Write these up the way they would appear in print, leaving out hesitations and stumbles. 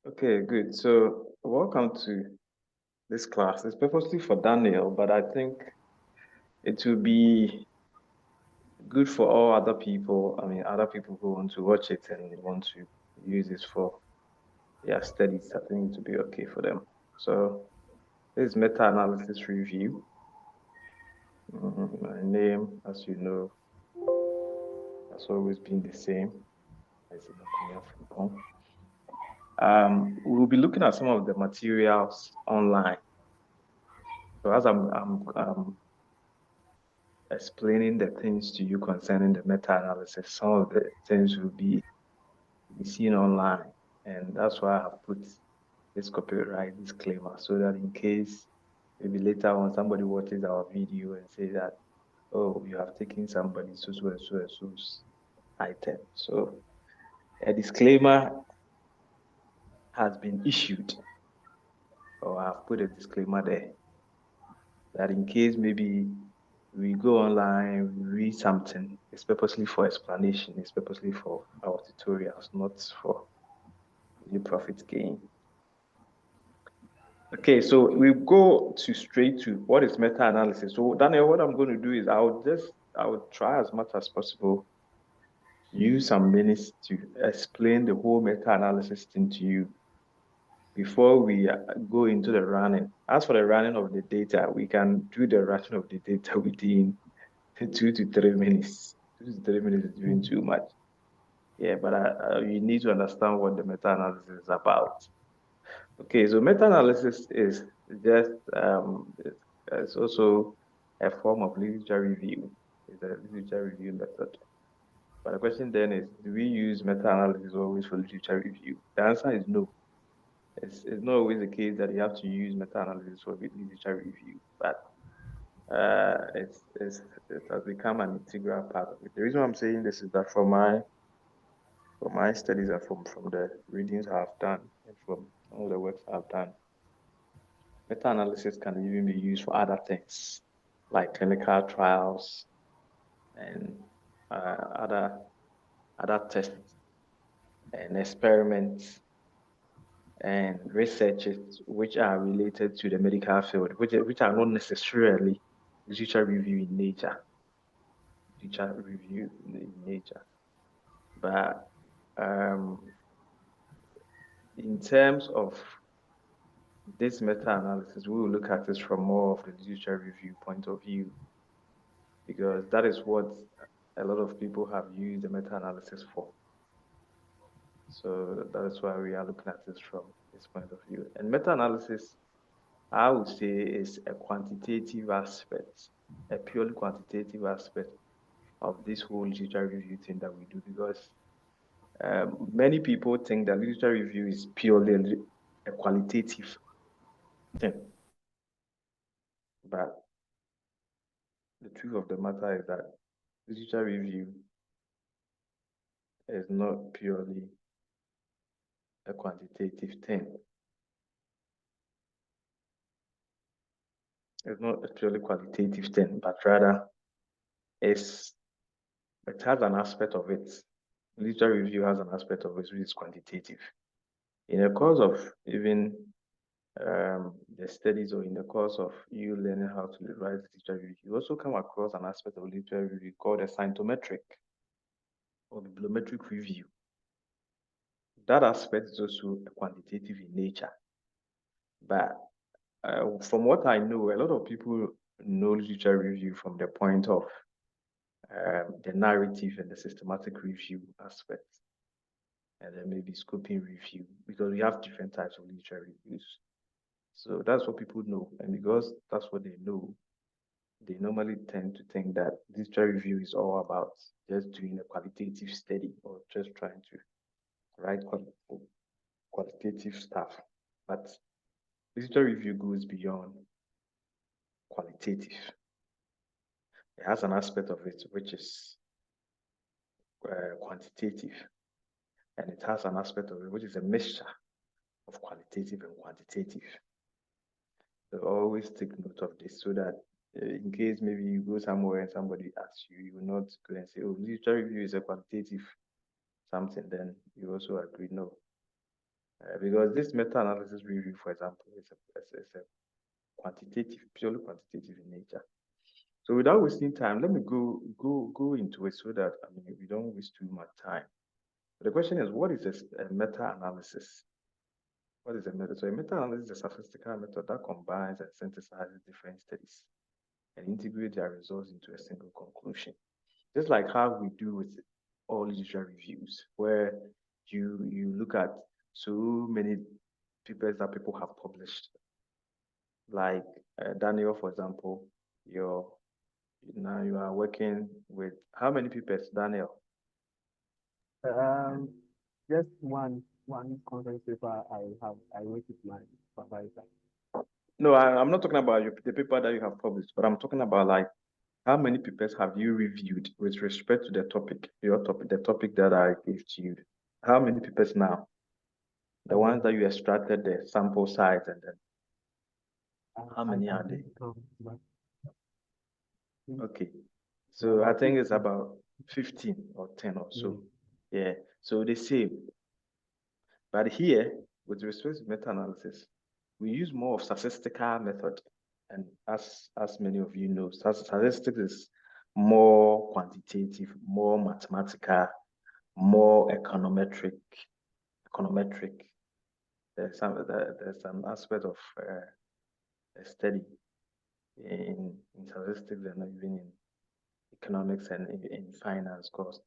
Okay, good. So, welcome to this class. It's purposely for Daniel, but I think it will be good for all other people. I mean, other people who want to watch it and want to use it for their studies. I think it will be okay for them. So, this is meta-analysis review. My name, as you know, has always been the same. It's Akomea-Frimpong. We'll be looking at some of the materials online. So as I'm explaining the things to you concerning the meta-analysis, some of the things will be seen online, and that's why I have put this copyright disclaimer so that in case maybe later on somebody watches our video and say that, oh, you have taken somebody so's item. So a disclaimer has been issued, or I've put a disclaimer there that in case maybe we go online, we read something, it's purposely for explanation, it's purposely for our tutorials, not for the profit gain. Okay, so we go straight to what is meta-analysis. So Daniel, what I'm going to do is I would try as much as possible, use some minutes to explain the whole meta-analysis thing to you before we go into the running. As for the running of the data, we can do the running of the data within 2 to 3 minutes. 2 to 3 minutes is doing too much. Yeah, but you need to understand what the meta-analysis is about. Okay, so meta-analysis is just, it's also a form of literature review. It's a literature review method. But the question then is, do we use meta-analysis always for literature review? The answer is no. It's not always the case that you have to use meta-analysis for literature review, but it has become an integral part of it. The reason I'm saying this is that for my studies and from the readings I've done and from all the works I've done, meta-analysis can even be used for other things like clinical trials and other tests and experiments and researches which are related to the medical field, which are not necessarily literature review in nature. Literature review in nature. But in terms of this meta-analysis, we will look at this from more of the literature review point of view, because that is what a lot of people have used the meta-analysis for. So that is why we are looking at this from this point of view. And meta-analysis, I would say, is a quantitative aspect, a purely quantitative aspect of this whole literature review thing that we do, because many people think that literature review is purely a qualitative thing. But the truth of the matter is that literature review is not purely a quantitative thing. It's not a purely qualitative thing, but rather it has an aspect of it. Literature review has an aspect of it which is quantitative. In the course of even the studies, or in the course of you learning how to write literature review, you also come across an aspect of literature review called a scientometric or bibliometric review. That aspect is also quantitative in nature. But from what I know, a lot of people know literature review from the point of the narrative and the systematic review aspect, and then maybe scoping review, because we have different types of literature reviews. So that's what people know, and because that's what they know, they normally tend to think that literature review is all about just doing a qualitative study or just trying to write qualitative stuff. But literature review goes beyond qualitative. It has an aspect of it which is quantitative, and it has an aspect of it which is a mixture of qualitative and quantitative. So always take note of this so that in case maybe you go somewhere and somebody asks you, you will not go and say, oh, literature review is a quantitative something, then you also agree, no. Because this meta-analysis review, for example, is a quantitative, purely quantitative in nature. So without wasting time, let me go into it so that we don't waste too much time. The question is, what is a meta-analysis? What is a meta? So a meta-analysis is a statistical method that combines and synthesizes different studies and integrates their results into a single conclusion. Just like how we do with all literature reviews, where you look at so many papers that people have published. Like Daniel, for example, now you are working with how many papers, Daniel? Just one conference paper I wrote with my supervisor. No, I'm not talking about the paper that you have published, but I'm talking about like how many papers have you reviewed with respect to the topic, the topic that I gave to you? How many papers now? The ones that you extracted the sample size and then how many are they? Okay, so I think it's about 15 or 10 or so. Yeah, so the same. But here, with respect to meta-analysis, we use more of statistical method. And as many of you know, statistics is more quantitative, more mathematical, more econometric. There's some aspect of a study in statistics and even in economics and in finance called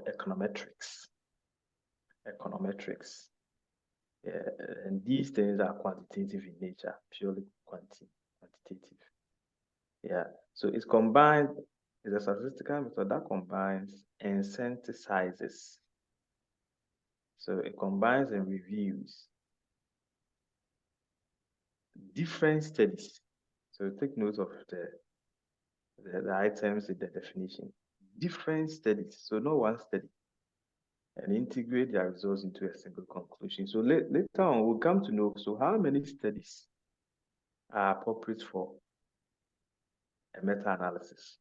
econometrics. Yeah, and these things are quantitative in nature, purely quantitative. Yeah, so it's combined, it's a statistical method that combines and synthesizes. So it combines and reviews different studies. So take note of the items in the definition. Different studies, so not one study, and integrate their results into a single conclusion. So later on, we'll come to know, so how many studies are appropriate for a meta-analysis?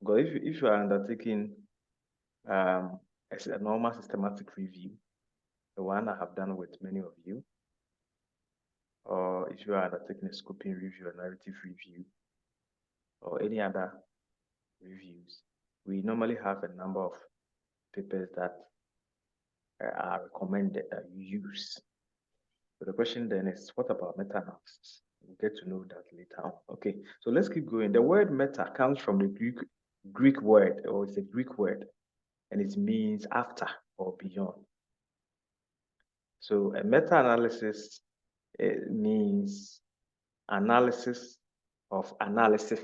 Because if you are undertaking a normal systematic review, the one I have done with many of you, or if you are undertaking a scoping review, a narrative review, or any other reviews, we normally have a number of papers that are recommended that you use. So the question then is, what about meta-analysis? We'll get to know that later on. Okay, so let's keep going. The word meta comes from the Greek word, or it's a Greek word, and it means after or beyond. So a meta-analysis means analysis of analysis.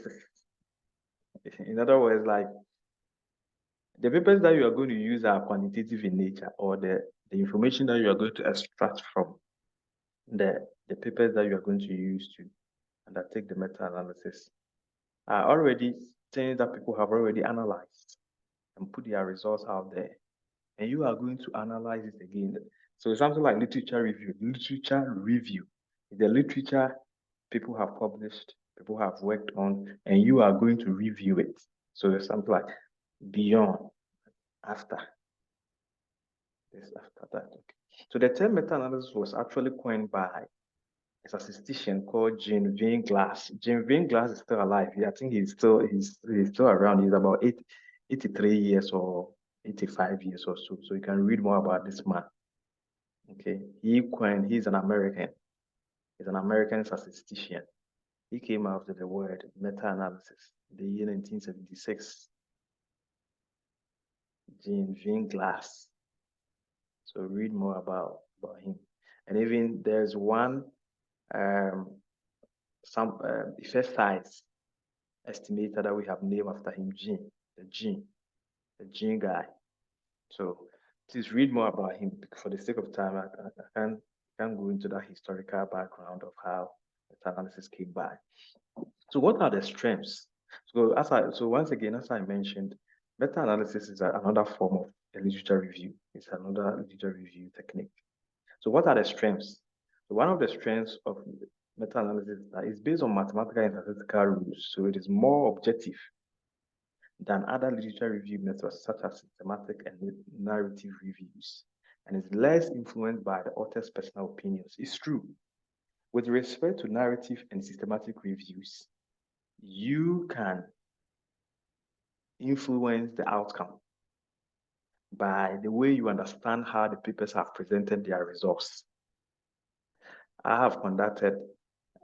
In other words, like the papers that you are going to use are quantitative in nature, or the information that you are going to extract from the papers that you are going to use to undertake the meta-analysis are already things that people have already analyzed and put their results out there. And you are going to analyze it again. So something like literature review. Literature review is the literature people have published, people have worked on, and you are going to review it. So it's something like beyond, after. This after that. Okay. So the term meta-analysis was actually coined by a statistician called Jean Glass. Jean Glass is still alive. I think he's still around. He's about 83 years or 85 years or so. So you can read more about this man. Okay, he's an American. He's an American statistician. He came out with the word meta-analysis in the year 1976. Jean Glass. So read more about him. And even there's one effect size estimator that we have named after him, the Gene guy. So please read more about him. For the sake of time, I can't go into that historical background of how meta-analysis came by. So what are the strengths? So once again, as I mentioned, meta-analysis is another form of a literature review. It's another literature review technique. So what are the strengths? So one of the strengths of meta-analysis is based on mathematical and statistical rules. So it is more objective than other literature review methods such as systematic and narrative reviews. and is less influenced by the author's personal opinions. It's true. With respect to narrative and systematic reviews, you can influence the outcome by the way you understand how the papers have presented their results. I have conducted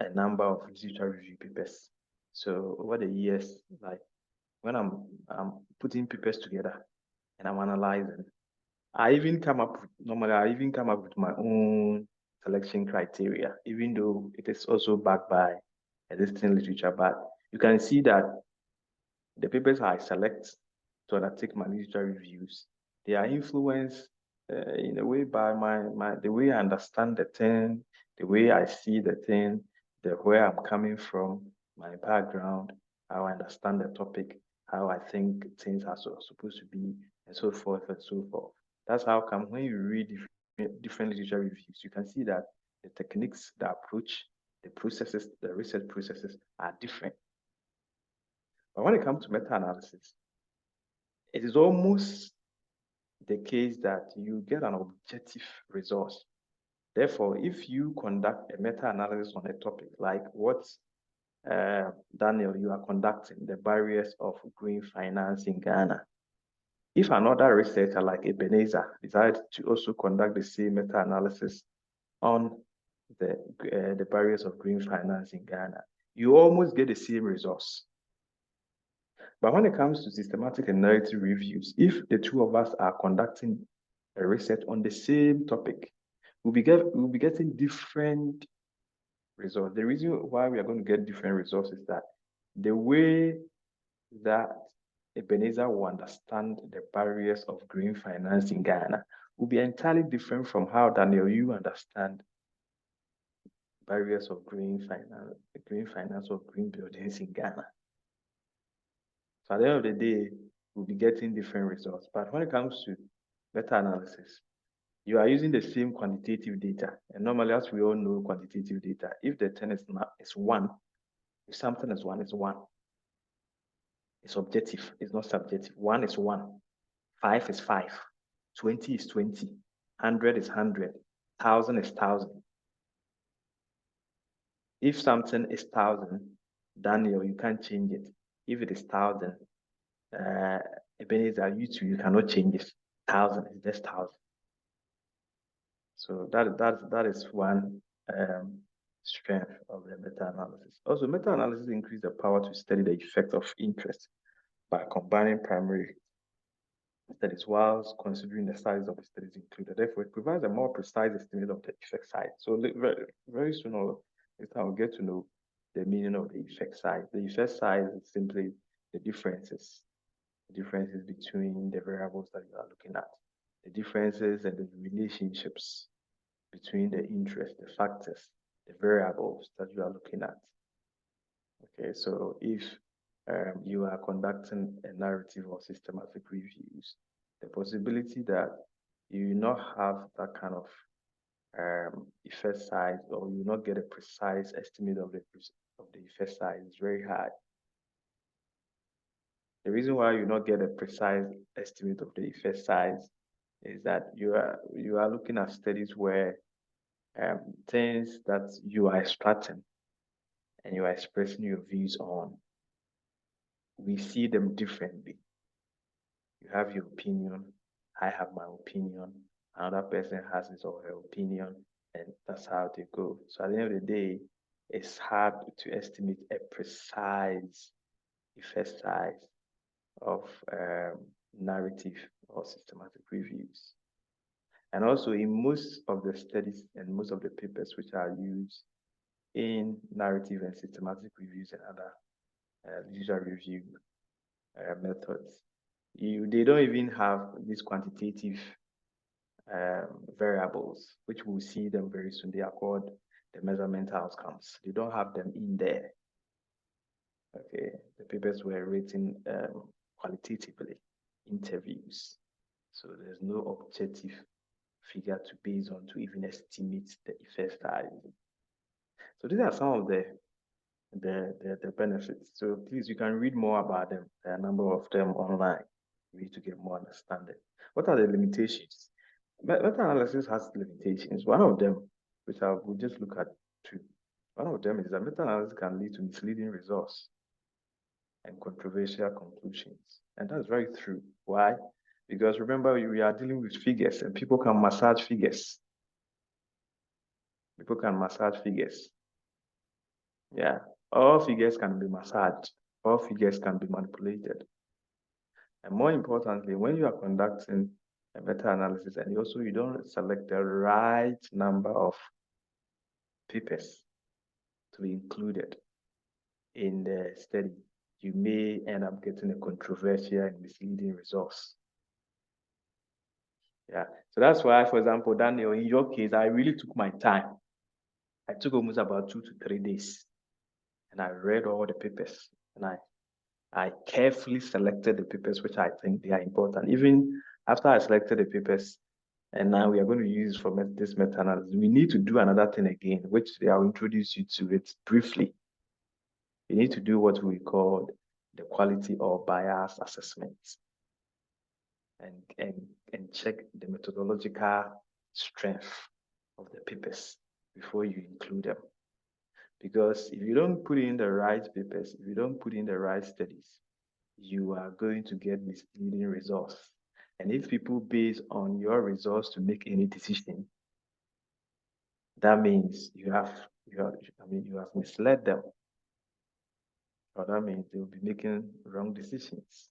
a number of literature review papers. So over the years, like when I'm putting papers together and I'm analyzing, I even come up with my own selection criteria, even though it is also backed by existing literature. But you can see that the papers I select to undertake my literature reviews, they are influenced in a way by the way I understand the thing, the way I see the thing, where I'm coming from, my background, how I understand the topic, how I think things are supposed to be, and so forth and so forth. That's how come when you read different literature reviews, you can see that the techniques, the approach, the processes, the research processes are different. But when it comes to meta-analysis, it is almost the case that you get an objective resource. Therefore, if you conduct a meta-analysis on a topic like what Daniel, you are conducting, the barriers of green finance in Ghana. If another researcher like Ebenezer decides to also conduct the same meta-analysis on the barriers of green finance in Ghana, you almost get the same resource. But when it comes to systematic and narrative reviews, if the two of us are conducting a research on the same topic, we'll be getting different results. The reason why we are going to get different results is that the way that Ebenezer will understand the barriers of green finance in Ghana will be entirely different from how Daniel, you understand barriers of green finance or green buildings in Ghana. So at the end of the day, we'll be getting different results. But when it comes to meta-analysis, you are using the same quantitative data. And normally, as we all know, quantitative data, if the 10 is one, if something is one, it's one. It's objective, it's not subjective. 1 is 1, 5 is 5, 20 is 20, 100 is 100, 1,000 is 1,000. If something is 1,000, Daniel, you can't change it. If it is 1,000, Ebenezer, you cannot change it. 1,000 is just 1,000. So that is one strength of the meta-analysis. Also, meta-analysis increases the power to study the effect of interest by combining primary studies whilst considering the size of the studies included. Therefore, it provides a more precise estimate of the effect size. So very soon, I'll get to know the meaning of the effect size. The effect size is simply the differences between the variables that you are looking at, the differences and the relationships between the interest, the factors, the variables that you are looking at. Okay, so if you are conducting a narrative or systematic reviews, the possibility that you will not have that kind of effect size, or you will not get a precise estimate of the effect size is very high. The reason why you not get a precise estimate of the effect size is that you are looking at studies where things that you are extracting and you are expressing your views on, we see them differently. You have your opinion, I have my opinion, another person has his or her opinion, and that's how they go. So at the end of the day, it's hard to estimate a precise effect size of narrative or systematic reviews. And also in most of the studies and most of the papers which are used in narrative and systematic reviews and other literature review methods, they don't even have these quantitative variables, which we'll see them very soon. They are called the measurement outcomes. They don't have them in there. Okay, the papers were written qualitatively, interviews. So there's no objective figure to base on to even estimate the effect size. So these are some of the benefits. So please, you can read more about them. There are a number of them online. You need to get more understanding. What are the limitations? Meta-analysis has limitations. One of them, which I will just look at two. One of them is that meta-analysis can lead to misleading results and controversial conclusions. And that's very true. Why? Because remember, we are dealing with figures and people can massage figures. People can massage figures. Yeah, all figures can be massaged. All figures can be manipulated. And more importantly, when you are conducting a meta-analysis and also you don't select the right number of papers to be included in the study, you may end up getting a controversial and misleading results. Yeah, so that's why, for example, Daniel, in your case, I really took my time. I took almost about 2 to 3 days, and I read all the papers, and I carefully selected the papers which I think they are important. Even after I selected the papers, and now we are going to use for this meta-analysis, we need to do another thing again, which I'll introduce you to it briefly. You need to do what we call the quality or bias assessment and check the methodological strength of the papers before you include them. Because if you don't put in the right papers, if you don't put in the right studies, you are going to get misleading results. And if people base on your results to make any decision, that means you have misled them. Or that means they will be making wrong decisions.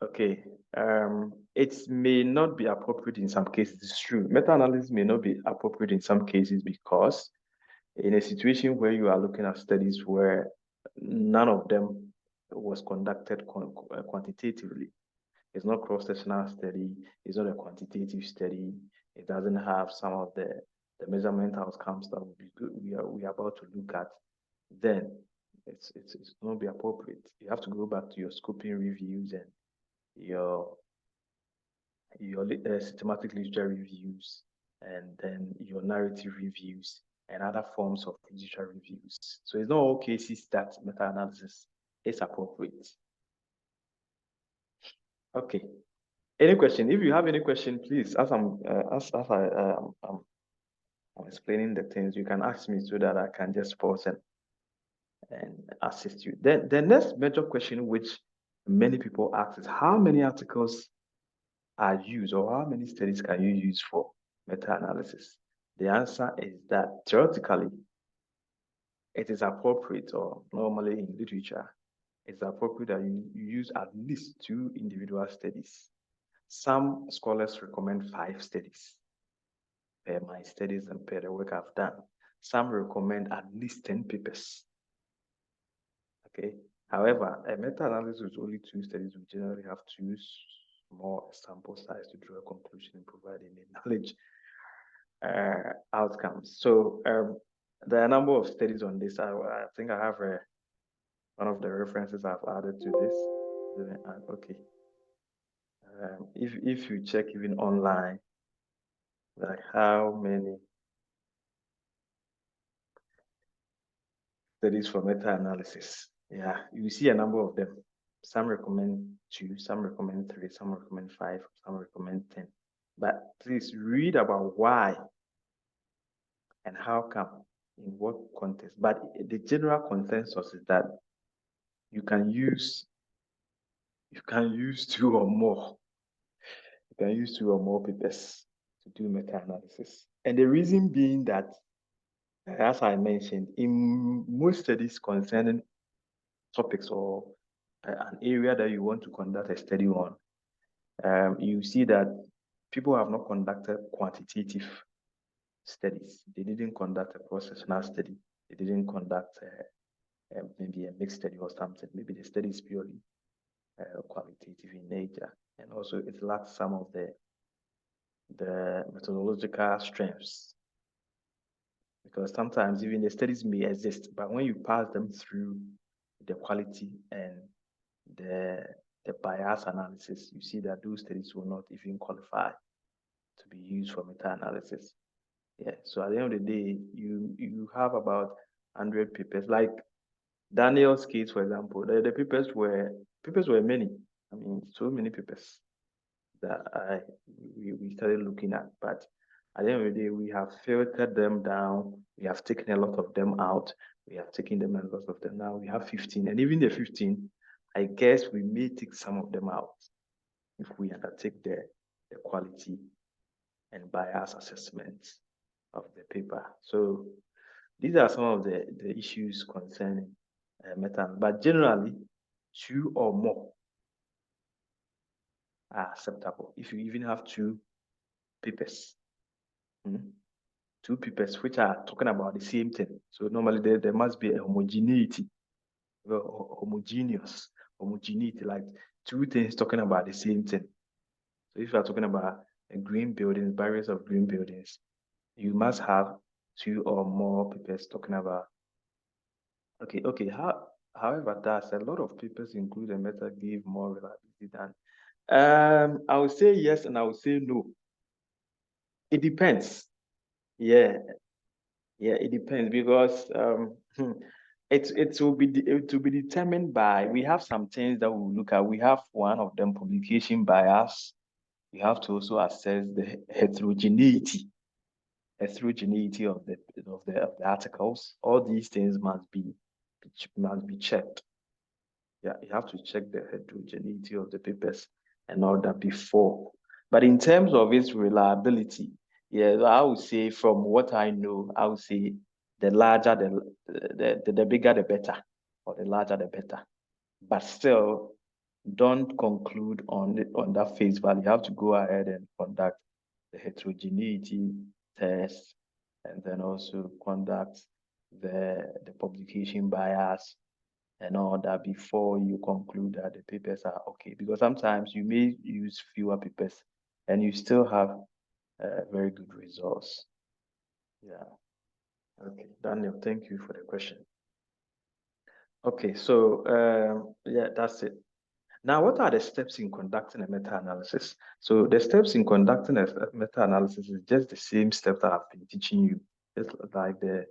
Okay, it may not be appropriate in some cases. It's true. Meta-analysis may not be appropriate in some cases because in a situation where you are looking at studies where none of them was conducted quantitatively. It's not cross-sectional study. It's not a quantitative study. It doesn't have some of the measurement outcomes that we are about to look at. Then it's not be appropriate. You have to go back to your scoping reviews and your systematic literature reviews, and then your narrative reviews and other forms of literature reviews. So it's not all cases that meta-analysis is appropriate. Okay. Any question? If you have any question, please, as I'm explaining the things, you can ask me so that I can just pause and assist you. Then the next major question which many people ask is how many articles are used or how many studies can you use for meta-analysis? The answer is that theoretically, it is appropriate, or normally in literature, it's appropriate that you use at least 2 individual studies. Some scholars recommend 5 studies per my studies and per the work I've done. Some recommend at least 10 papers. Okay. However, a meta-analysis with only 2 studies, we generally have to use more sample size to draw a conclusion and provide any knowledge outcomes. So there are a number of studies on this. I think I have one of the references I've added to this. Okay. If you check even online, like how many studies for meta-analysis, yeah, you see a number of them. Some recommend 2, some recommend 3, some recommend 5, some recommend 10. But please read about why and how come, in what context. But the general consensus is that you can use 2 or more. You can use 2 or more papers to do meta-analysis. And the reason being that, as I mentioned, in most studies concerning topics or an area that you want to conduct a study on, you see that people have not conducted quantitative studies. They didn't conduct a cross-sectional study. They didn't conduct maybe a mixed study or something. Maybe the study is purely qualitative in nature. And also it lacks some of the methodological strengths. Because sometimes even the studies may exist, but when you pass them through the quality and the bias analysis, you see that those studies will not even qualify to be used for meta-analysis. Yeah, so at the end of the day, you have about 100 papers. Like Daniel's case, for example, the papers were many. I mean, so many papers. that we started looking at. But at the end of the day, we have filtered them down. We have taken a lot of them out. We have taken them a lot of them. Now we have 15. And even the 15, I guess we may take some of them out if we undertake the quality and bias assessments of the paper. So these are some of the issues concerning meta. But generally, 2 or more are acceptable. If you even have 2 papers, 2 papers which are talking about the same thing. So normally there must be a homogeneity, homogeneity, like 2 things talking about the same thing. So if you are talking about green buildings, barriers of green buildings, you must have 2 or more papers talking about. Okay. However, there's a lot of papers include a method give more reliability than. I would say yes, and I would say no. It depends. Yeah, it depends because it will be determined by. We have some things that we look at. We have one of them, publication bias. We have to also assess the heterogeneity of the articles. All these things must be checked. Yeah, you have to check the heterogeneity of the papers and all that before. But in terms of its reliability, yeah, I would say from what I know, I would say the larger, the bigger, the better, or the larger, the better. But still, don't conclude on that face value. You have to go ahead and conduct the heterogeneity test, and then also conduct the publication bias and all that before you conclude that the papers are okay. Because sometimes you may use fewer papers and you still have very good results. Yeah. Okay, Daniel, thank you for the question. Okay, so yeah, that's it. Now, what are the steps in conducting a meta-analysis? So the steps in conducting a meta-analysis is just the same steps that I've been teaching you, just like the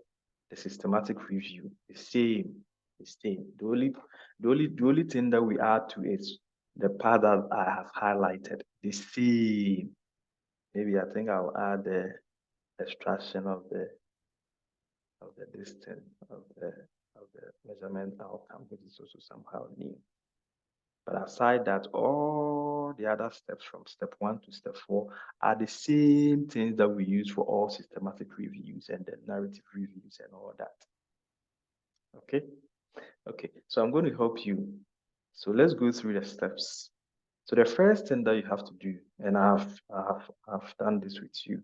systematic review, the same. The only thing that we add to it, the part that I have highlighted, the same. Maybe I think I'll add the extraction of the distance of the measurement outcome, which is also somehow new. But aside that, all the other steps from step 1 to step 4 are the same things that we use for all systematic reviews and the narrative reviews and all that. Okay, so I'm going to help you. So let's go through the steps. So the first thing that you have to do, and I've done this with you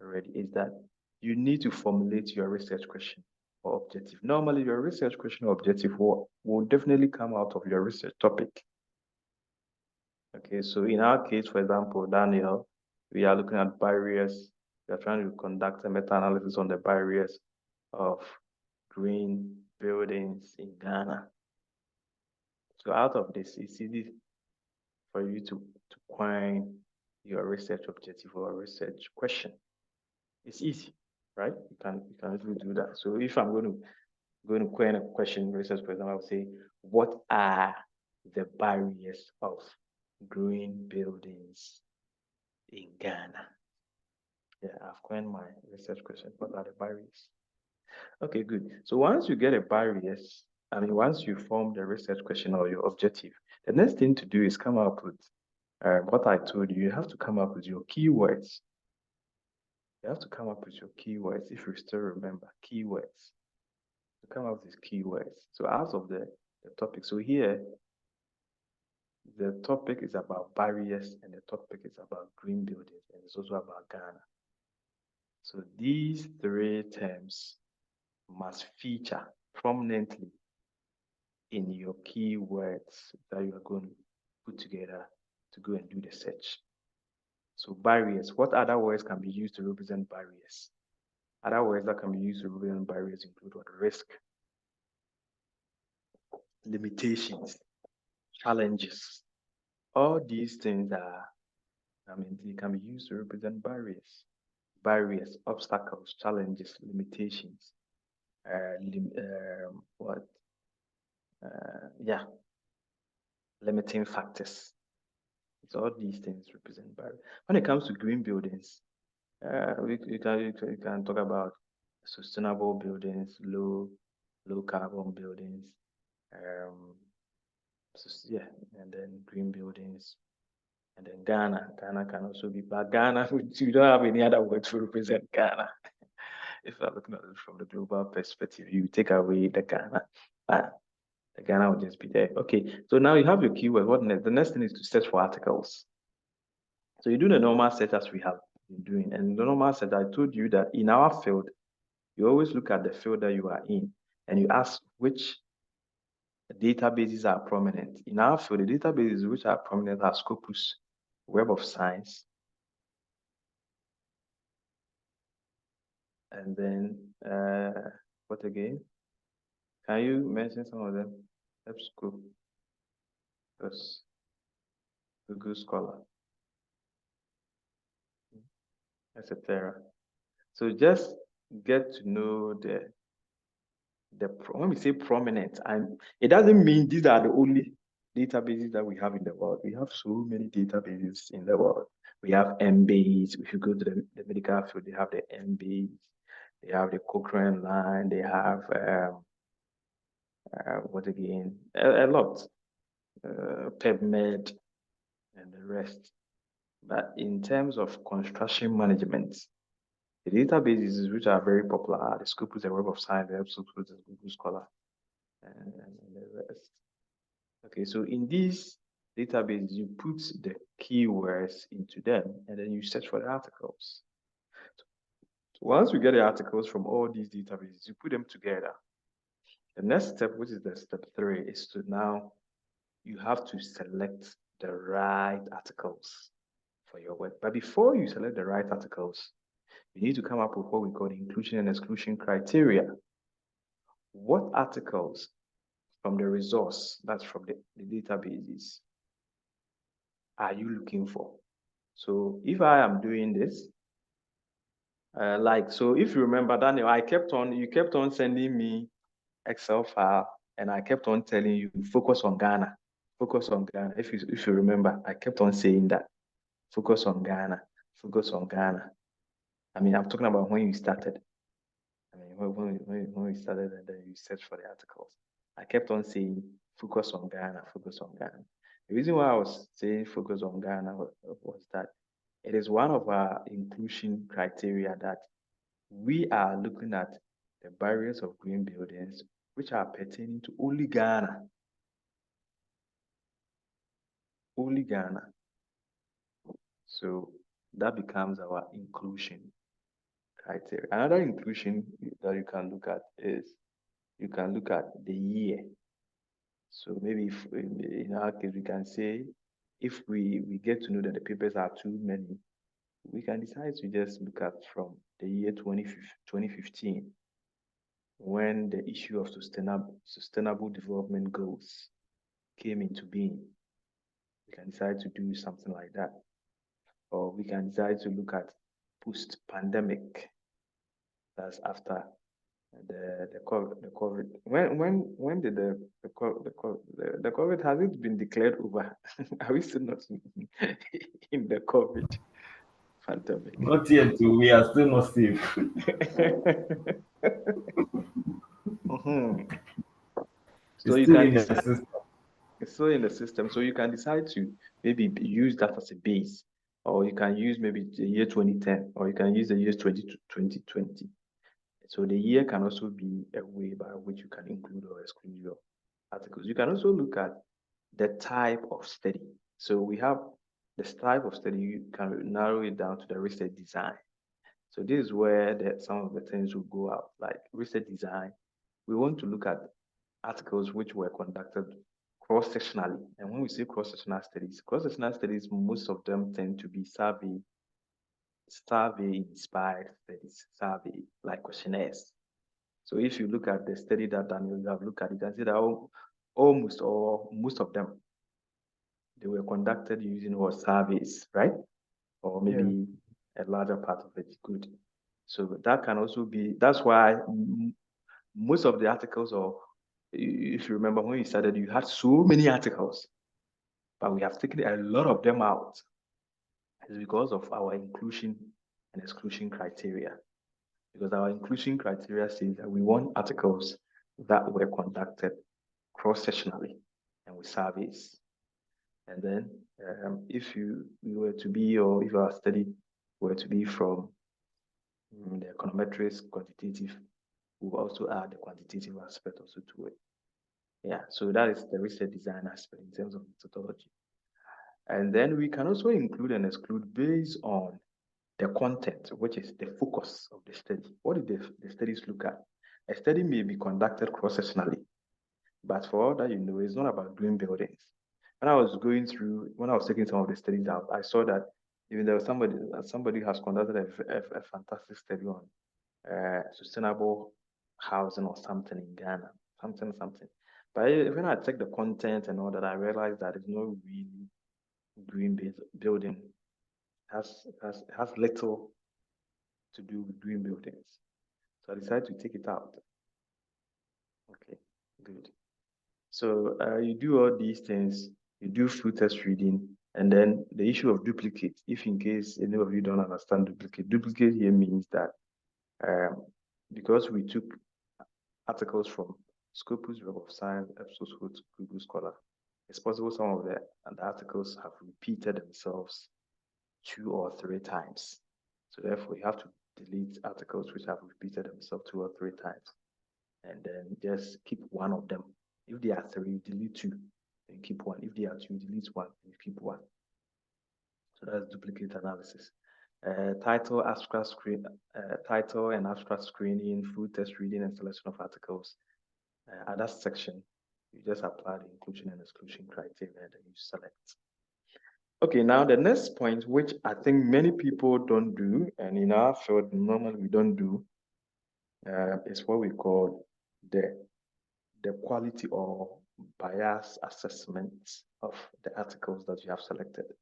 already, is that you need to formulate your research question or objective. Normally, your research question or objective will definitely come out of your research topic. Okay, so in our case, for example, Daniel, we are looking at barriers. We are trying to conduct a meta-analysis on the barriers of green buildings in Ghana. So out of this, it's easy for you to coin your research objective or research question. It's easy, right? You can easily do that. So if I'm going to coin a question research, for example, I would say, what are the barriers of green buildings in Ghana? Yeah, I've coined my research question. What are the barriers? Okay, good. So once you get a barriers, once you form the research question or your objective, the next thing to do is come up with what I told you. You have to come up with your keywords. You have to come up with your keywords if you still remember keywords. To come up with keywords. So out of the topic, so here the topic is about barriers and the topic is about green buildings and it's also about Ghana. So these 3 terms must feature prominently in your keywords that you are going to put together to go and do the search. So barriers, what other words can be used to represent barriers? Other words that can be used to represent barriers include what? Risk, limitations, challenges. All these things are, they can be used to represent barriers. Barriers, obstacles, challenges, limitations. Limiting factors. It's all these things represent barrier. When it comes to green buildings, we can talk about sustainable buildings, low carbon buildings, yeah, and then green buildings, and then Ghana can also be, but Ghana, we don't have any other word to represent Ghana. If you're looking at it from the global perspective, you take away the Ghana, the Ghana will just be there. Okay, so now you have your keyword. What next? The next thing is to search for articles. So you do the normal search as we have been doing. And the normal search, I told you that in our field, you always look at the field that you are in and you ask which databases are prominent. In our field, the databases which are prominent are Scopus, Web of Science, and then what again? Can you mention some of them? EBSCO, Google Scholar, etc. So just get to know when we say prominent, and it doesn't mean these are the only databases that we have in the world. We have so many databases in the world. We have MBase. If you go to the medical field, they have the MBase. They have the Cochrane line. They have what again? A lot. PubMed and the rest. But in terms of construction management, the databases which are very popular are the Scopus, the Web of Science, the EBSCO, the Google Scholar, and the rest. Okay, so in these databases, you put the keywords into them, and then you search for the articles. So once you get the articles from all these databases, you put them together. The next step, which is the step 3, is to now you have to select the right articles for your work. But before you select the right articles, you need to come up with what we call the inclusion and exclusion criteria. What articles from the resource, that's from the databases, are you looking for? So if I am doing this, so if you remember, Daniel, you kept on sending me Excel file, and I kept on telling you, focus on Ghana, focus on Ghana. If you remember, I kept on saying that, focus on Ghana, focus on Ghana. I mean, I'm talking about when you started. I mean, when we started, and then you search for the articles. I kept on saying, focus on Ghana, focus on Ghana. The reason why I was saying focus on Ghana was that it is one of our inclusion criteria that we are looking at the barriers of green buildings which are pertaining to only Ghana. Only Ghana. So that becomes our inclusion criteria. Another inclusion that you can look at is you can look at the year. So maybe if, in our case, we can say if we get to know that the papers are too many, we can decide to just look at from the year 2015, when the issue of sustainable development goals came into being. We can decide to do something like that. Or we can decide to look at post-pandemic. That's after the COVID. When did the COVID, has it been declared over? Are we still not in the COVID pandemic? Not yet, we are still not safe. So it's you still can in the decide, system. it's still in the system. So you can decide to maybe use that as a base, or you can use maybe the year 2010, or you can use the year 2020. So the year can also be a way by which you can include or exclude your articles. You can also look at the type of study. So we have this type of study, you can narrow it down to the research design. So this is where some of the things will go out, like research design. We want to look at articles which were conducted cross-sectionally. And when we say cross-sectional studies, most of them tend to be survey-inspired studies, survey, like questionnaires. So if you look at the study that Daniel you have looked at, you can see that almost or most of them, they were conducted using surveys, right? Or maybe a larger part of it is good. So that can also be, that's why most of the articles, or if you remember when you started, you had so many articles. but we have taken a lot of them out. It's because of our inclusion and exclusion criteria. Because our inclusion criteria says that we want articles that were conducted cross-sectionally and with surveys. And then if you were to be, or if our study were to be from the econometrics quantitative, we'll also add the quantitative aspect also to it. Yeah, so that is the research design aspect in terms of methodology. And then we can also include and exclude based on the content, which is the focus of the study. What did the studies look at? A study may be conducted cross-sectionally, but for all that you know, it's not about green buildings. When I was taking some of the studies out, I saw that even there was somebody has conducted a fantastic study on sustainable housing or something in Ghana, something. But when I checked the content and all that, I realized that it's not really green-based building. Has little to do with green buildings. So I decided to take it out. Okay, good. So you do all these things, you do full test reading, and then the issue of duplicate, if in case any of you don't understand duplicate here means that because we took articles from Scopus Web of Science, Ipsos, Google Scholar, it's possible some of the articles have repeated themselves 2 or 3 times. So therefore, you have to delete articles which have repeated themselves 2 or 3 times, and then just keep one of them. If there are 3, delete 2, then keep 1. If there are 2, delete 1, and keep 1. So that's duplicate analysis. Title and abstract screening, full test reading, and selection of articles. At that section, you just apply the inclusion and exclusion criteria, and then you select. Okay, now the next point, which I think many people don't do, and in our field normally we don't do, is what we call the quality or bias assessment of the articles that you have selected.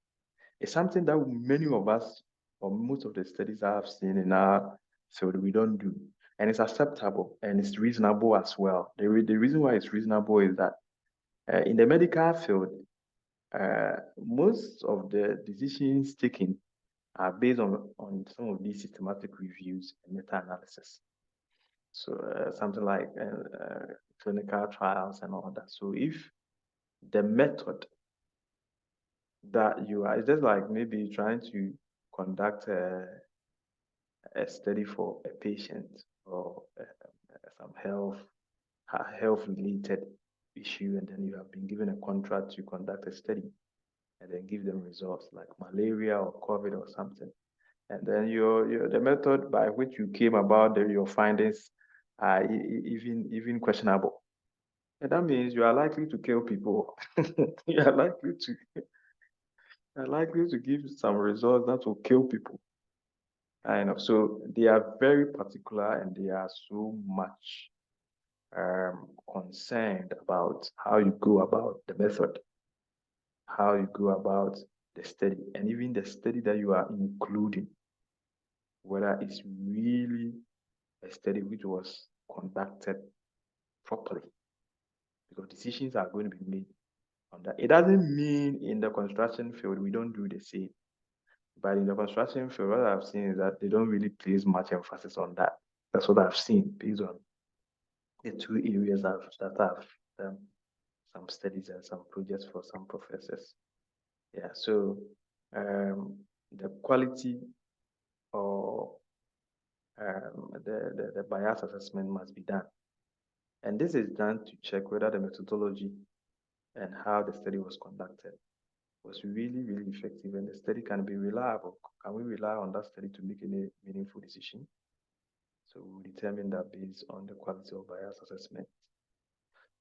It's something that many of us, or most of the studies I have seen in our field, we don't do. And it's acceptable and it's reasonable as well. The reason why it's reasonable is that in the medical field, most of the decisions taken are based on some of these systematic reviews and meta-analysis. So something like clinical trials and all that. So if the method that you are, it's just like maybe trying to conduct a study for a patient or some health-related issue, and then you have been given a contract to conduct a study and then give them results like malaria or COVID or something. And then the method by which you came about your findings are even questionable. And that means you are likely to kill people. you are likely to give some results that will kill people. I know. So they are very particular and they are so much concerned about how you go about the method, how you go about the study, and even the study that you are including, whether it's really a study which was conducted properly, because decisions are going to be made on that. It doesn't mean in the construction field we don't do the same, but in the construction field, what I've seen is that they don't really place much emphasis on that. That's what I've seen based on the 2 areas that I've done some studies and some projects for some professors. Yeah, so the quality or the bias assessment must be done. And this is done to check whether the methodology and how the study was conducted was really, really effective, and the study can be reliable. Can we rely on that study to make any meaningful decision? So we will determine that based on the quality of bias assessment.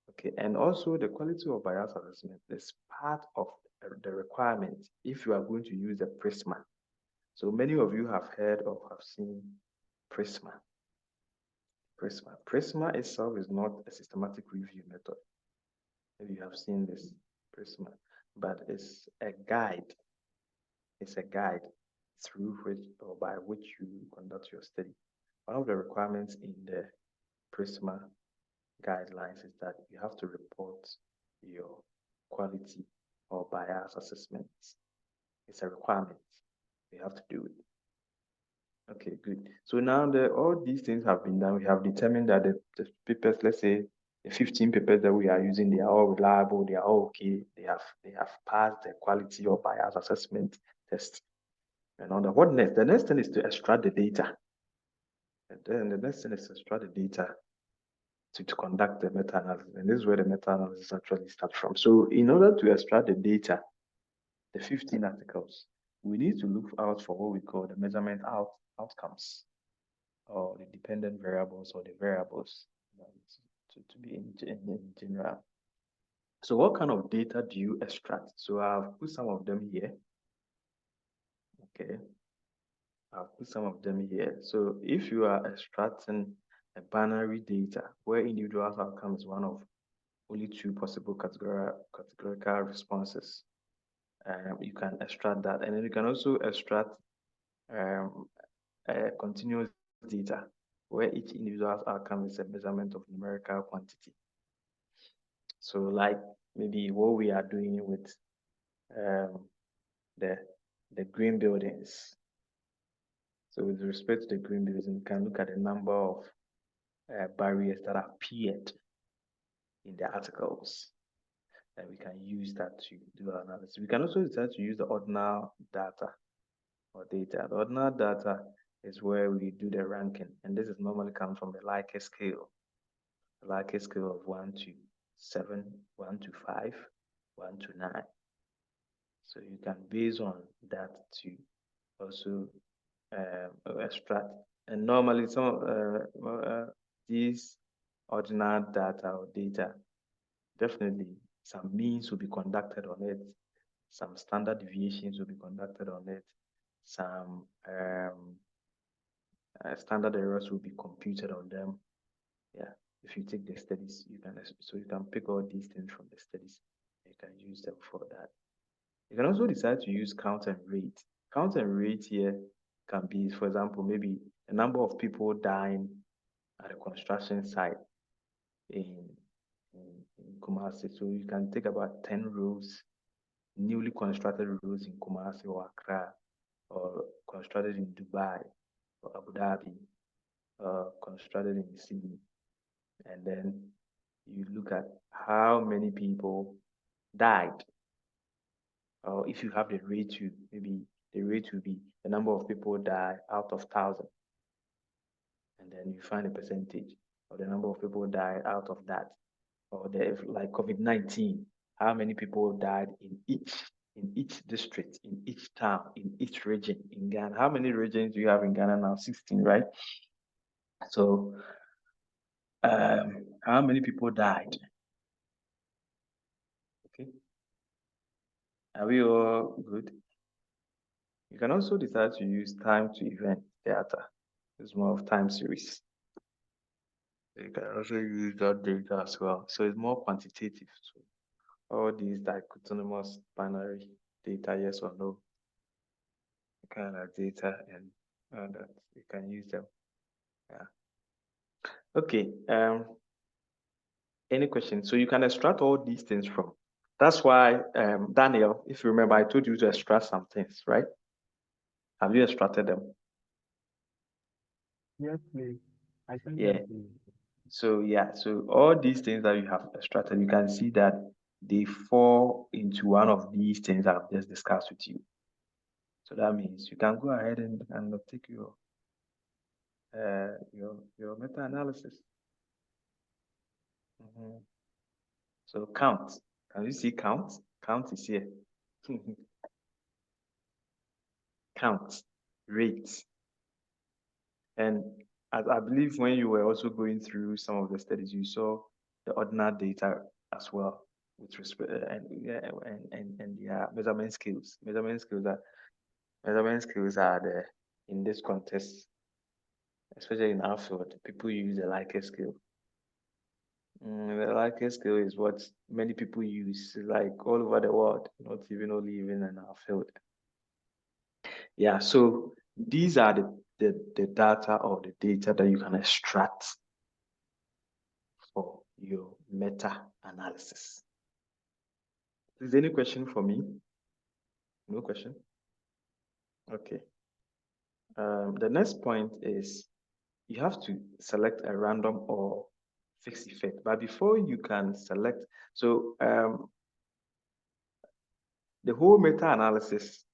Okay, and also the quality of bias assessment is part of the requirement if you are going to use the Prisma. So many of you have heard or have seen Prisma. Prisma itself is not a systematic review method. Maybe you have seen this Prisma, but it's a guide. It's a guide through which or by which you conduct your study. One of the requirements in the Prisma guidelines is that you have to report your quality or bias assessment. It's a requirement. We have to do it. Okay, good. So now all these things have been done. We have determined that the papers, let's say the 15 papers that we are using, they are all reliable, they are all okay, they have passed the quality or bias assessment test. And on what next? The next thing is to extract the data. And then the next thing is to extract the data to conduct the meta-analysis. And this is where the meta-analysis actually starts from. So in order to extract the data, the 15 articles, we need to look out for what we call the measurement outcomes, or the dependent variables, or the variables, to be in general. So what kind of data do you extract? So I've put some of them here. Okay, I'll put some of them here. So if you are extracting a binary data where individual outcome is one of only two possible categorical responses, you can extract that. And then you can also extract continuous data where each individual outcome is a measurement of numerical quantity. So like maybe what we are doing with the green buildings. So with respect to the green buildings, we can look at the number of barriers that appeared in the articles. And we can use that to do analysis. We can also decide to use the ordinal data or data. The ordinal data is where we do the ranking, and this is normally comes from the Likert scale. The Likert scale of 1 to 7, 1 to 5, 1 to 9. So you can base on that to also extract. And normally some these ordinal data or data, definitely some means will be conducted on it, some standard deviations will be conducted on it, some standard errors will be computed on them. Yeah, if you take the studies, you can pick all these things from the studies. You can use them for that. You can also decide to use count and rate. Count and rate here can be, for example, maybe the number of people dying at a construction site in Kumasi. So you can take about 10 roads, newly constructed roads in Kumasi or Accra, or constructed in Dubai or Abu Dhabi, constructed in Sydney. And then you look at how many people died. Or if you have the rate to, maybe the rate will be the number of people die out of 1,000. And then you find a percentage of the number of people died out of that. Or like COVID-19, how many people died in each district, in each town, in each region in Ghana. How many regions do you have in Ghana now? 16, right? So how many people died? Okay. Are we all good? You can also decide to use time to event data. It's more of time series. You can also use that data as well. So it's more quantitative. So all these dichotomous binary data, yes or no, kind of data, and that you can use them. Yeah. Okay. Any questions? So you can extract all these things from. That's why, Daniel, if you remember, I told you to extract some things, right? Have you extracted them? Yes, please. I think Yeah. So yeah, so all these things that you have extracted, you can see that they fall into one of these things I've just discussed with you. So that means you can go ahead and take your meta-analysis. So count. Can you see count? Count is here. Count, rate. And I believe when you were also going through some of the studies, you saw the ordinal data as well with respect and the measurement skills. Measurement skills are there in this context, especially in our field. People use the Likert scale. The Likert scale is what many people use, like all over the world, not even only even in our field. Yeah, so these are the data or the data that you can extract for your meta-analysis. Is there any question for me? No question? Okay. The next point is you have to select a random or fixed effect. But before you can select, so the whole meta-analysis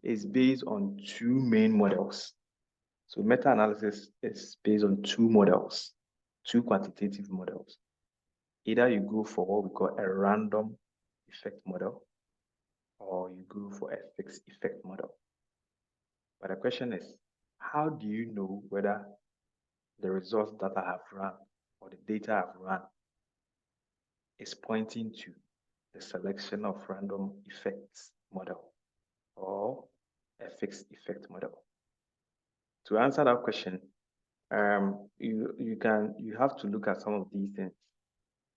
is based on two main models. So meta-analysis is based on two models, two quantitative models. Either you go for what we call a random effect model, or you go for a fixed effect model. But the question is, how do you know whether the results that I have run or the data I've run is pointing to the selection of random effects model or a fixed effect model? To answer that question, you have to look at some of these things.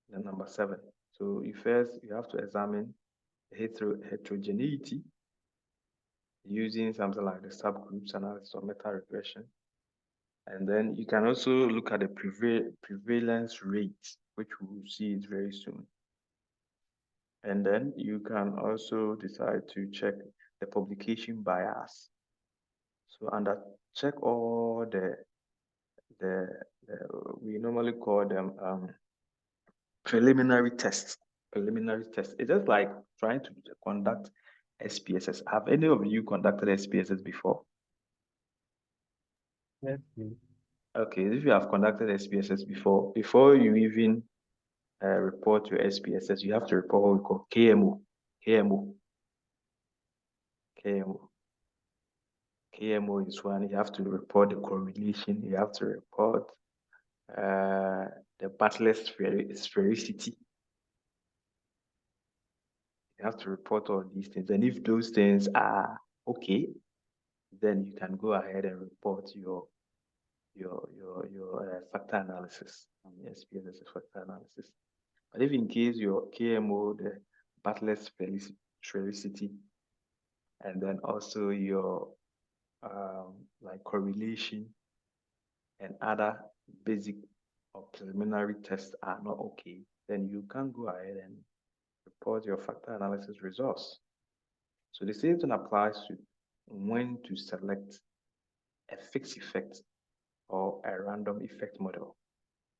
The number 7. So you have to examine heterogeneity using something like the subgroups analysis or meta regression. And then you can also look at the prevalence rate, which we will see it very soon. And then you can also decide to check the publication bias. So under check all the we normally call them preliminary tests. Preliminary tests. It's just like trying to conduct SPSS. Have any of you conducted SPSS before? Yes, please. Okay, if you have conducted SPSS before you even report your SPSS, you have to report what we call KMO. KMO is one. You have to report the correlation. You have to report the Bartlett's sphericity. You have to report all these things. And if those things are okay, then you can go ahead and report your factor analysis. SPSS factor analysis. But if in case your KMO, the Bartlett's sphericity, and then also your like correlation and other basic or preliminary tests are not okay, then you can go ahead and report your factor analysis results. So the same thing applies to when to select a fixed effect or a random effect model.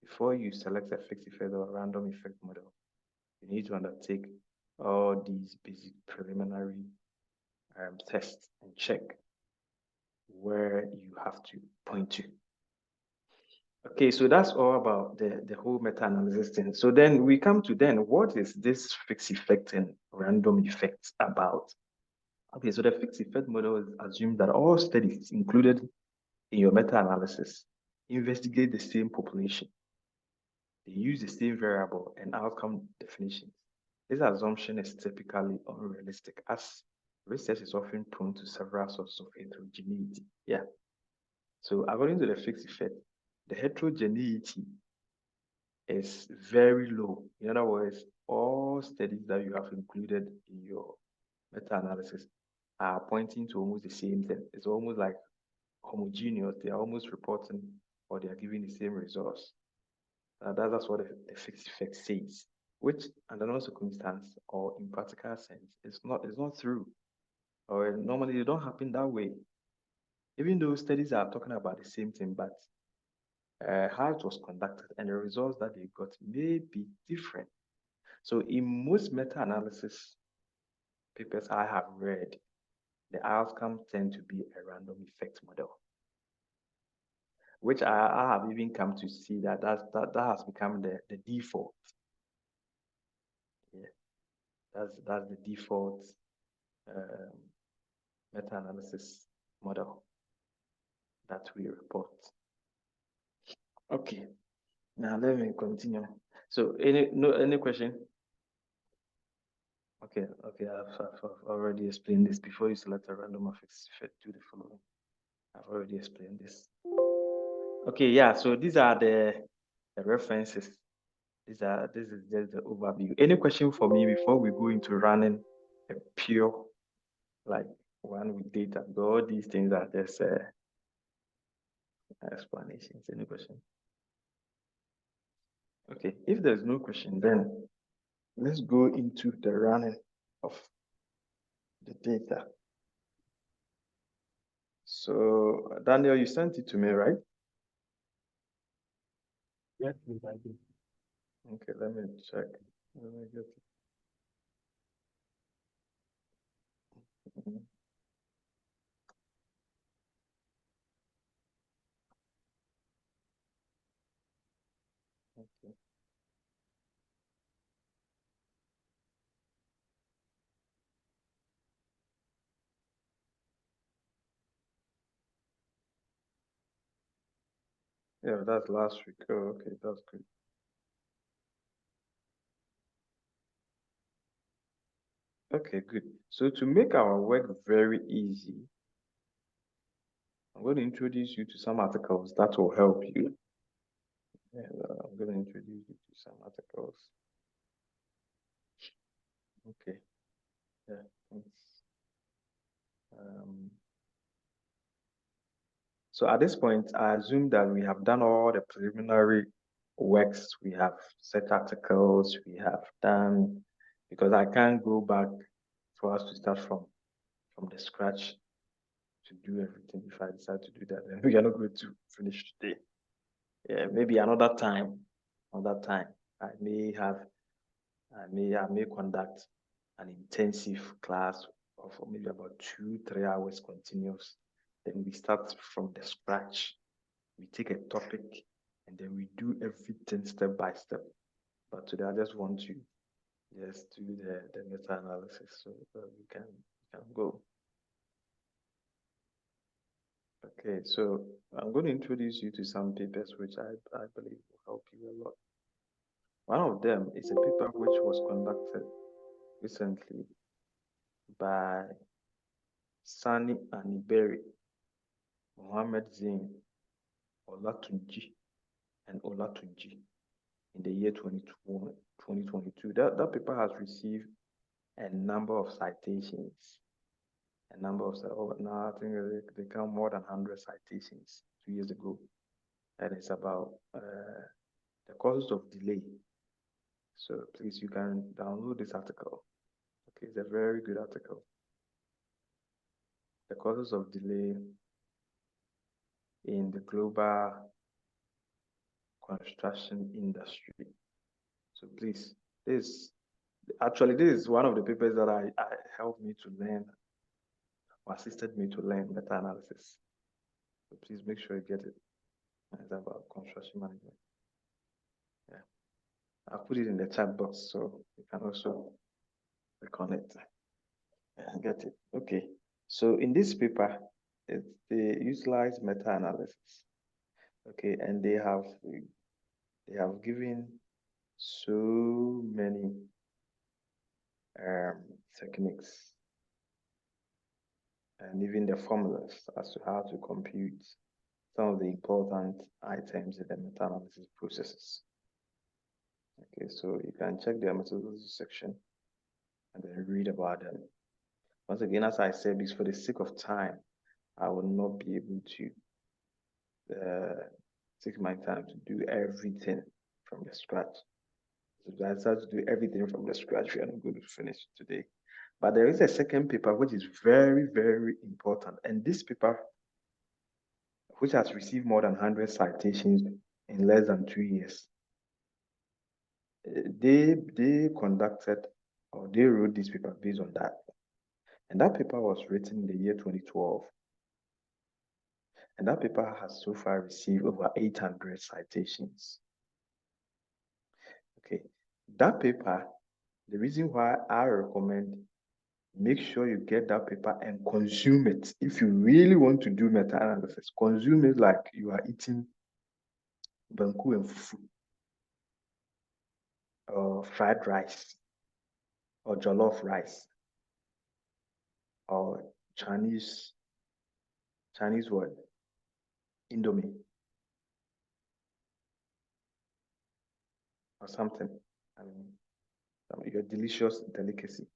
Before you select a fixed effect or a random effect model, you need to undertake all these basic preliminary tests and check where you have to point to. Okay, so that's all about the whole meta-analysis thing. So then we come to what is this fixed effect and random effects about? Okay, so the fixed effect model is assumed that all studies included in your meta-analysis investigate the same population. They use the same variable and outcome definitions. This assumption is typically unrealistic, as research is often prone to several sources of heterogeneity. Yeah. So according to the fixed effect, the heterogeneity is very low. In other words, all studies that you have included in your meta-analysis are pointing to almost the same thing. It's almost like homogeneous. They are almost reporting or they are giving the same results. That's what the fixed effect says, which under no circumstance or in practical sense is not true. Or normally they don't happen that way. Even though studies are talking about the same thing, but how it was conducted and the results that they got may be different. So in most meta-analysis papers I have read, the outcomes tend to be a random effect model, which I have even come to see that has become the default. Yeah, that's the default meta-analysis model that we report. Okay, now let me continue. So any question? Okay, I've already explained this. Before you select a random or fixed effect, do the following. I've already explained this. Okay, yeah, so these are the references. This is just the overview. Any question for me before we go into running a pure like one with data? All these things are just explanations. Any question? Okay, if there's no question, then let's go into the running of the data. So, Daniel, you sent it to me, right? Yes, please, I do. Okay, let me check. Let me get it. Mhm. Okay. Yeah, that's last week. Oh, okay, that's good. Okay, good. So to make our work very easy, I'm going to introduce you to some articles that will help you. And I'm going to introduce you to some articles. Okay. Yeah, thanks. So at this point, I assume that we have done all the preliminary works. We have set articles, we have done, because I can't go back for us to start from the scratch to do everything. If I decide to do that, then we are not going to finish today. Yeah, maybe another time. I may conduct an intensive class of maybe about 2-3 hours continuous. Then we start from the scratch. We take a topic and then we do everything step by step. But today I just want to just do the meta-analysis so that we can go. Okay, so I'm going to introduce you to some papers which I believe will help you a lot. One of them is a paper which was conducted recently by Sani Aniberi, Mohammed Zain, Olatunji, and Olatunji in the year 2022. That paper has received a number of citations. Now I think they count more than 100 citations 2 years ago. And it's about the causes of delay. So please, you can download this article. Okay, it's a very good article. The causes of delay in the global construction industry. So please, this is one of the papers that I helped me to learn, or assisted me to learn meta-analysis. So please make sure you get it. It's about construction management. Yeah, I'll put it in the chat box so you can also click on it and get it. Okay, so in this paper, they utilize meta-analysis. Okay, and they have given so many techniques and even the formulas as to how to compute some of the important items in the meta-analysis processes. Okay, so you can check the methodology section and then read about them. Once again, as I said, this for the sake of time, I will not be able to take my time to do everything from the scratch. So if I decide to do everything from the scratch, we are not going to finish today. But there is a second paper which is very, very important. And this paper, which has received more than 100 citations in less than 2 years, they conducted, or they wrote this paper based on that. And that paper was written in the year 2012. And that paper has so far received over 800 citations. Okay, that paper, the reason why I recommend make sure you get that paper and consume it. If you really want to do meta-analysis, consume it like you are eating banku and fufu, or fried rice, or jollof rice, or Chinese word, Indomie, or something. I mean, your delicious delicacy.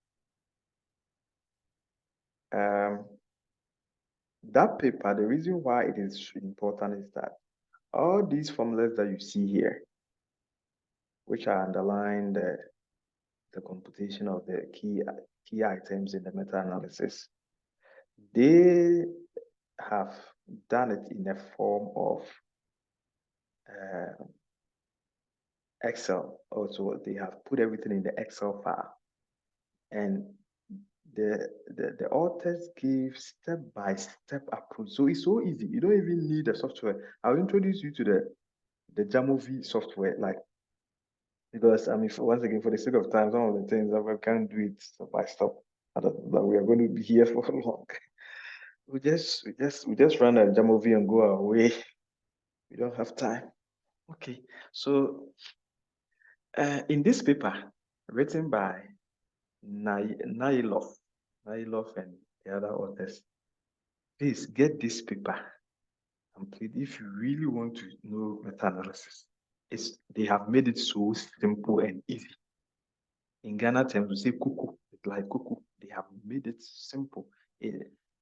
That paper, the reason why it is important is that all these formulas that you see here, which are underlined the computation of the key items in the meta-analysis. They have done it in a form of Excel. Also, they have put everything in the Excel file, and the authors give step-by-step approach. So it's so easy. You don't even need the software. I'll introduce you to the Jamovi software, like, because I mean, once again, for the sake of time, some of the things that we can't do it step by step, but we are going to be here for long. We just run a Jamovi and go our way. We don't have time. Okay, so in this paper written by Nailov and the other authors, please get this paper and please, if you really want to know meta-analysis, they have made it so simple and easy. In Ghana terms, we say kuku, it's like kuku. They have made it simple.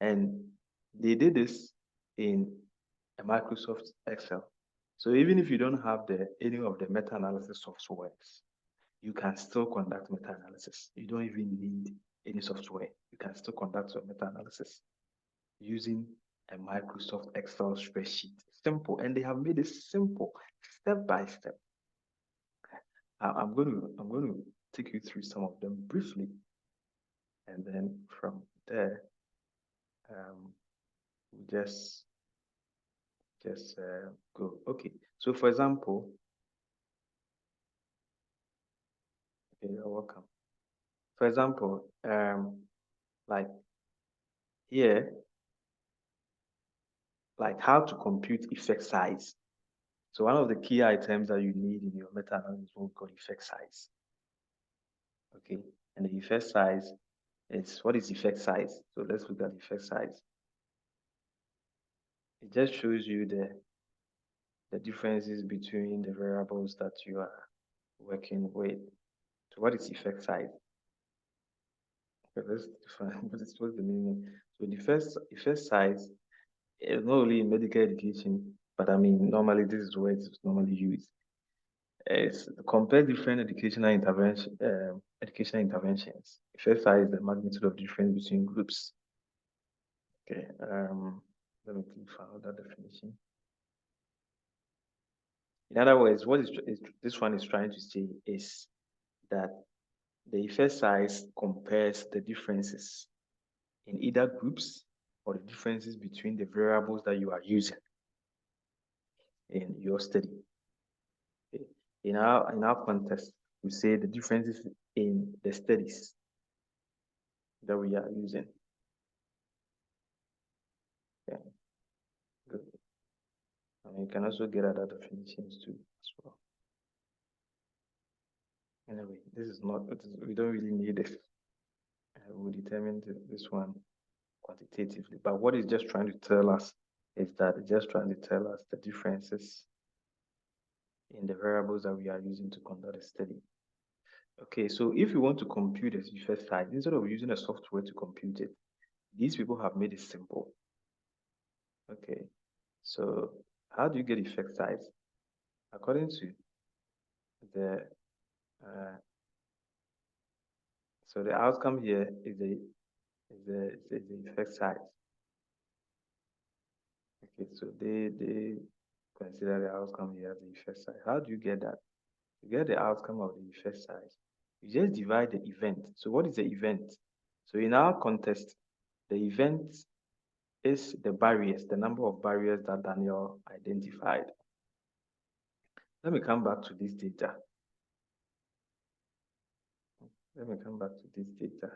And they did this in a Microsoft Excel. So even if you don't have any of the meta-analysis softwares, you can still conduct meta-analysis. You don't even need any software. You can still conduct your meta-analysis using a Microsoft Excel spreadsheet. Simple, and they have made it simple, step by step. I'm going to take you through some of them briefly, and then from there, we just go. Okay, so for example, okay, you're welcome. For example, like here, like how to compute effect size. So one of the key items that you need in your meta-analysis is what we call effect size. Okay, and the effect size is, what is effect size? So let's look at effect size. It just shows you the differences between the variables that you are working with. So what is effect size? Okay, let's define what's the meaning. So the first effect size is not only in medical education, but I mean normally this is where it's normally used. It's compare different educational interventions. Effect size is the magnitude of difference between groups. Okay, let me think for another definition. In other words, what this one is trying to say is that the effect size compares the differences in either groups or the differences between the variables that you are using in your study. Okay. In our context, we say the differences in the studies that we are using. Okay. Good. And you can also get other definitions too as well. Anyway, this is not, we don't really need it. We'll determine this one quantitatively. But what it's just trying to tell us is that it's just trying to tell us the differences in the variables that we are using to conduct a study. Okay, so if you want to compute the effect size, instead of using a software to compute it, these people have made it simple. Okay, so how do you get effect size? According to the so the outcome here is the effect size. Okay, so they consider the outcome here as the effect size. How do you get that? To get the outcome of the effect size, you just divide the event. So what is the event? So in our context, the event is the barriers, the number of barriers that Daniel identified. Let me come back to this data. Let me come back to this data.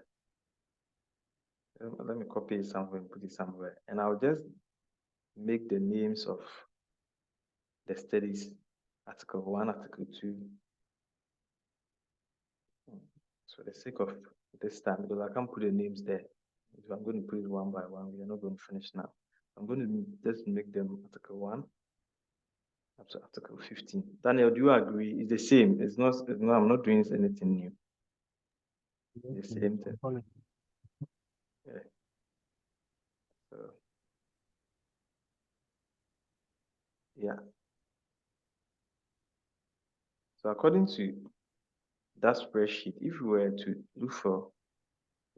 Let me copy it somewhere and put it somewhere. And I'll just make the names of the studies, article 1, article 2. So for the sake of this time, because I can't put the names there, if I'm going to put it one by one, we are not going to finish now. I'm going to just make them article 1 up to article 15. Daniel, do you agree? It's the same. It's not, I'm not doing anything new. The same thing. Yeah. So, yeah. So according to that spreadsheet, if we were to look for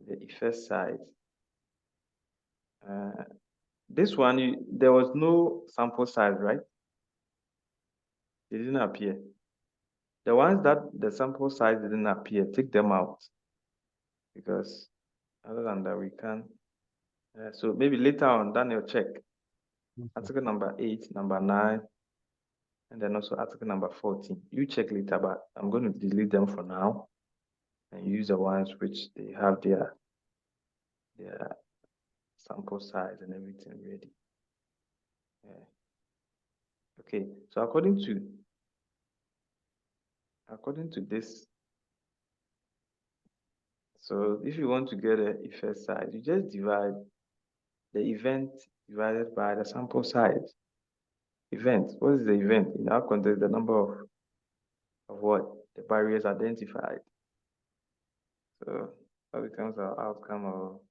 the effect size, this one, there was no sample size, right? It didn't appear. The ones that the sample size didn't appear, take them out, because other than that, we can. So maybe later on, Daniel, check article number 8, number 9, and then also article number 14. You check later, but I'm going to delete them for now and use the ones which they have their sample size and everything ready. Okay, so according to this, so if you want to get an effect size, you just divide the event divided by the sample size. Event, what is the event? In our context, the number of what? The barriers identified. So that becomes our outcome of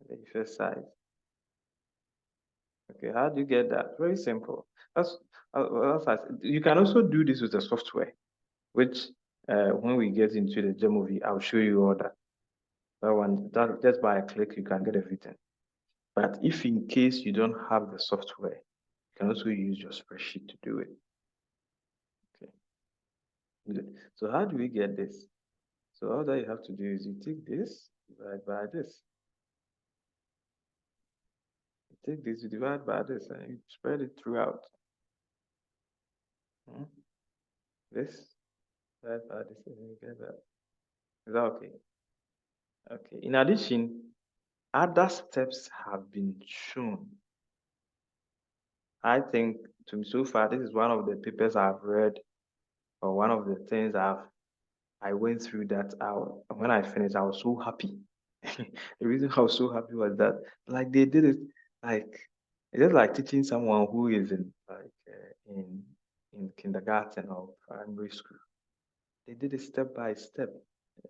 the effect size. Okay, how do you get that? Very simple. That's you can also do this with the software, which when we get into the demo, I'll show you all that. That one, that just by a click, you can get everything. But if in case you don't have the software, you can also use your spreadsheet to do it. Okay. Good. So how do we get this? So all that you have to do is you take this, divide by this. You take this, you divide by this, and you spread it throughout. This, divide by this, and you get that. Is that okay? Okay. In addition, other steps have been shown. I think to me so far, this is one of the papers I've read, or one of the things I went through that out. When I finished, I was so happy. The reason I was so happy was that, like, they did it like it's just like teaching someone who is in in kindergarten or primary school. They did it step by step.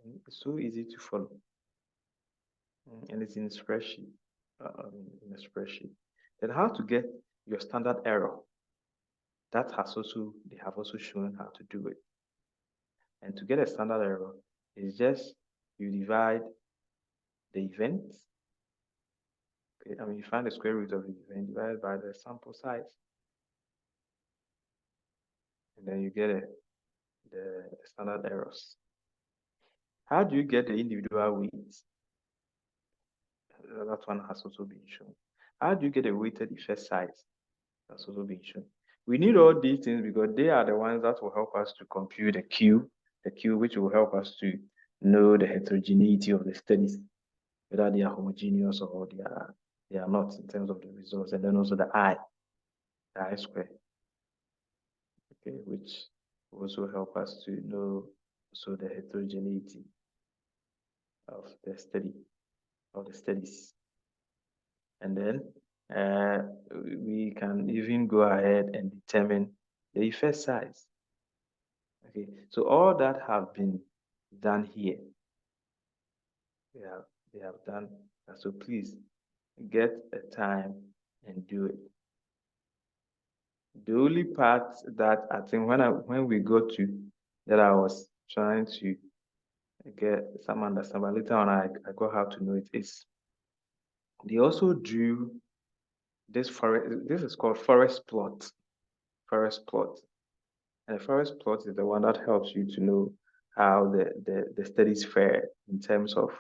And it's so easy to follow, and it's in a spreadsheet. In a spreadsheet. Then how to get your standard error? That has also they have also shown how to do it. And to get a standard error, is just you divide the event. Okay, you find the square root of the event divided by the sample size. And then you get the standard errors. How do you get the individual weights? That one has also been shown. How do you get a weighted effect size? That's also been shown. We need all these things because they are the ones that will help us to compute the Q which will help us to know the heterogeneity of the studies, whether they are homogeneous or they are not in terms of the results, and then also the I square, okay, which will also help us to know the heterogeneity of the studies. And then we can even go ahead and determine the effect size. Okay, so all that have been done here. They have done that. So please get a time and do it. The only part that I think when we got to that I was trying to get some understanding, but later on I got how to know it is they also drew this forest. This is called forest plot. Forest plot. And the forest plot is the one that helps you to know how the studies fare in terms of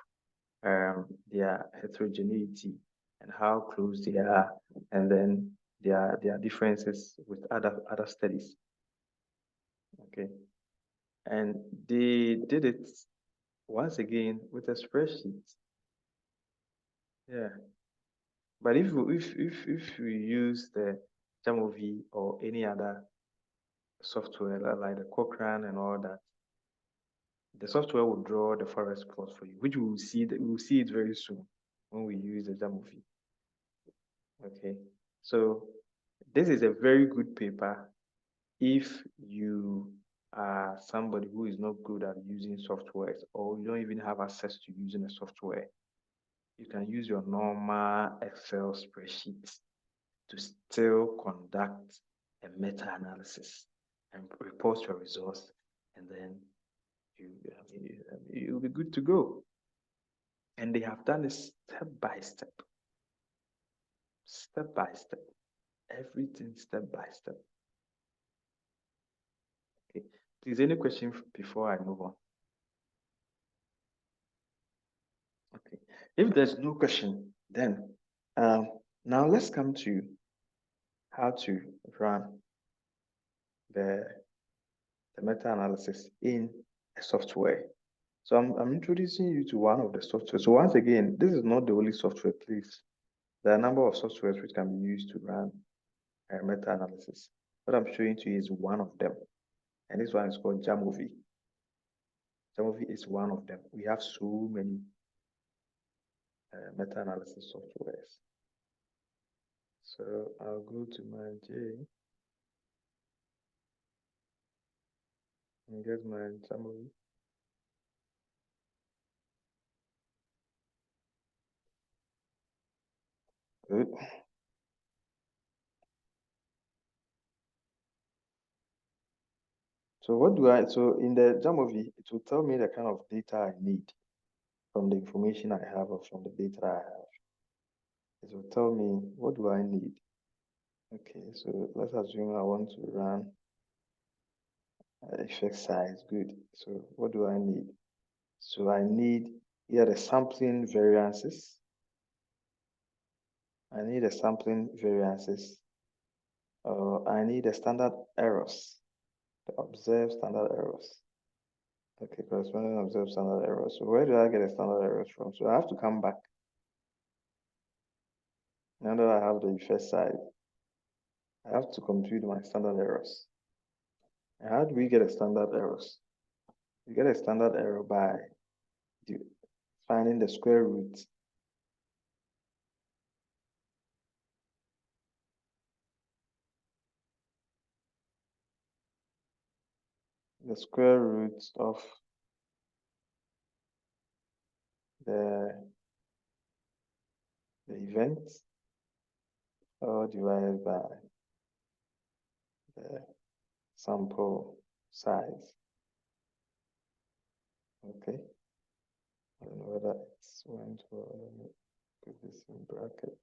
their heterogeneity and how close they are, and then their differences with other studies. Okay, and they did it once again with a spreadsheet. Yeah, but if we use the Jamovi or any other software like the Cochrane and all that, the software will draw the forest plot for you, which we will see it very soon when we use the Jamovi. Okay, so this is a very good paper if you are somebody who is not good at using softwares, or you don't even have access to using a software. You can use your normal Excel spreadsheets to still conduct a meta-analysis and report your results, and then you'll be good to go. And they have done it step by step, everything step by step. Okay. Is there any question before I move on? Okay. If there's no question, then now let's come to how to run the meta-analysis in a software. So I'm introducing you to one of the software. So once again, this is not the only software, please. There are a number of softwares which can be used to run a meta-analysis. What I'm showing to you is one of them. And this one is called Jamovi. Jamovi is one of them. We have so many meta-analysis softwares. So I'll go to my J and get my Jamovi. Good. So so in the Jamovi, it will tell me the kind of data I need from the information I have or from the data I have. It will tell me, what do I need? Okay, so let's assume I want to run effect size. Good. So what do I need? So I need here the sampling variances. I need the sampling variances. I need the standard errors, the observed standard errors. Okay, corresponding observed standard errors. So where do I get the standard errors from? So I have to come back. Now that I have the effect size, I have to compute my standard errors. And how do we get a standard errors? You get a standard error by finding the square root of the event all divided by the sample size. Okay. I don't know whether it's went or let me put this in bracket.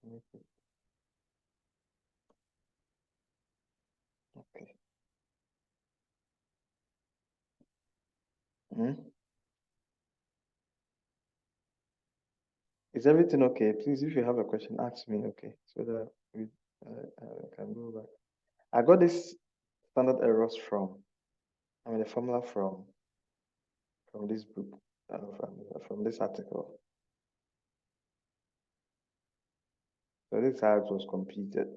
Okay. Is everything okay? Please, if you have a question, ask me, okay, so that we can go back. I got this standard errors the formula from this book, from this article. So this is how it was computed.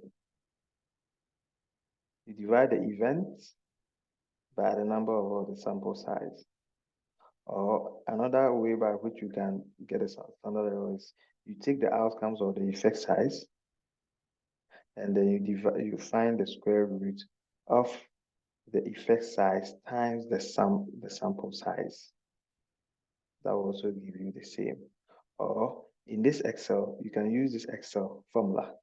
You divide the event by the number of the sample size. Or another way by which you can get a standard error is you take the outcomes of the effect size and then you find the square root of the effect size times the sample size. That will also give you the same. Or in this Excel, you can use this Excel formula.